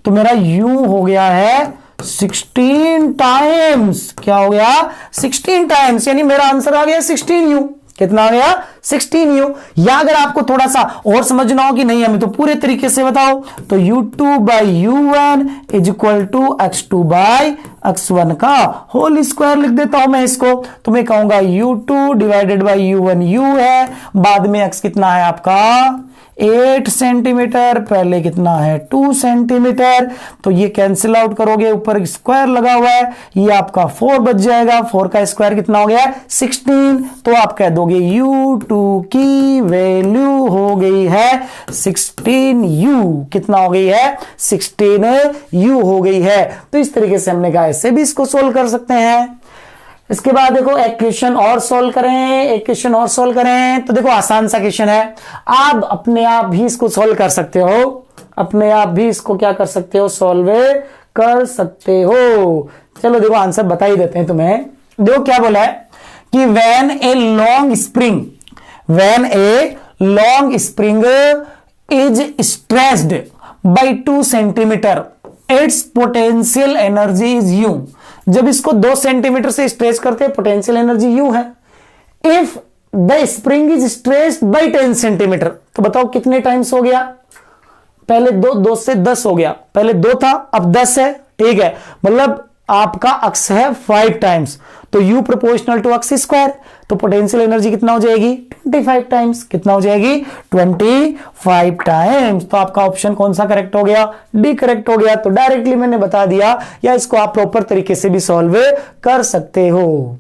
तो मेरा U हो गया है 16 टाइम्स, क्या हो गया 16 टाइम्स, यानी मेरा आंसर आ गया 16U। कितना आ गया 16U। या अगर आपको थोड़ा सा और समझना हो कि नहीं हमें तो पूरे तरीके से बताओ, तो U2 by U1 is equal to x2 by x1 का होल स्क्वायर लिख देता हूं मैं इसको, तो मैं कहूंगा U2 divided by U1 U है, बाद में x कितना है आपका 8 सेंटीमीटर, पहले कितना है 2 सेंटीमीटर, तो ये कैंसिल आउट करोगे, ऊपर स्क्वायर लगा हुआ है, ये आपका 4 बच जाएगा, 4 का स्क्वायर कितना हो गया 16, तो आप कह दोगे U2 की वैल्यू हो गई है 16U, कितना हो गई है 16U हो गई है। तो इस तरीके से हमने कहा ऐसे भी इसको सोल्व कर सकते हैं। इसके बाद देखो एक क्वेश्चन और सोल्व करें, एक क्वेश्चन और सोल्व करें, तो देखो आसान सा क्वेश्चन है, आप अपने आप भी इसको सोल्व कर सकते हो, अपने आप भी इसको क्या कर सकते हो, सोल्व कर सकते हो। चलो देखो आंसर बता ही देते हैं तुम्हें। देखो क्या बोला है कि when a long spring is stretched by 2 centimetre its potential energy is U। जब इसको 2 सेंटीमीटर से स्ट्रेच करते हैं पोटेंशियल एनर्जी U है। If the spring is stretched by 10 centimetre, तो बताओ कितने टाइम्स हो गया, पहले 2 से 10 हो गया, पहले 2 था अब 10 है, ठीक है, मतलब आपका अक्स है 5 टाइम्स, तो U proportional to x square, तो पोटेंशियल एनर्जी कितना हो जाएगी 25 टाइम्स। कितना हो जाएगी? 25 टाइम्स। तो आपका ऑप्शन कौन सा करेक्ट हो गया? डी करेक्ट हो गया। तो डायरेक्टली मैंने बता दिया, या इसको आप प्रॉपर तरीके से भी सॉल्व कर सकते हो।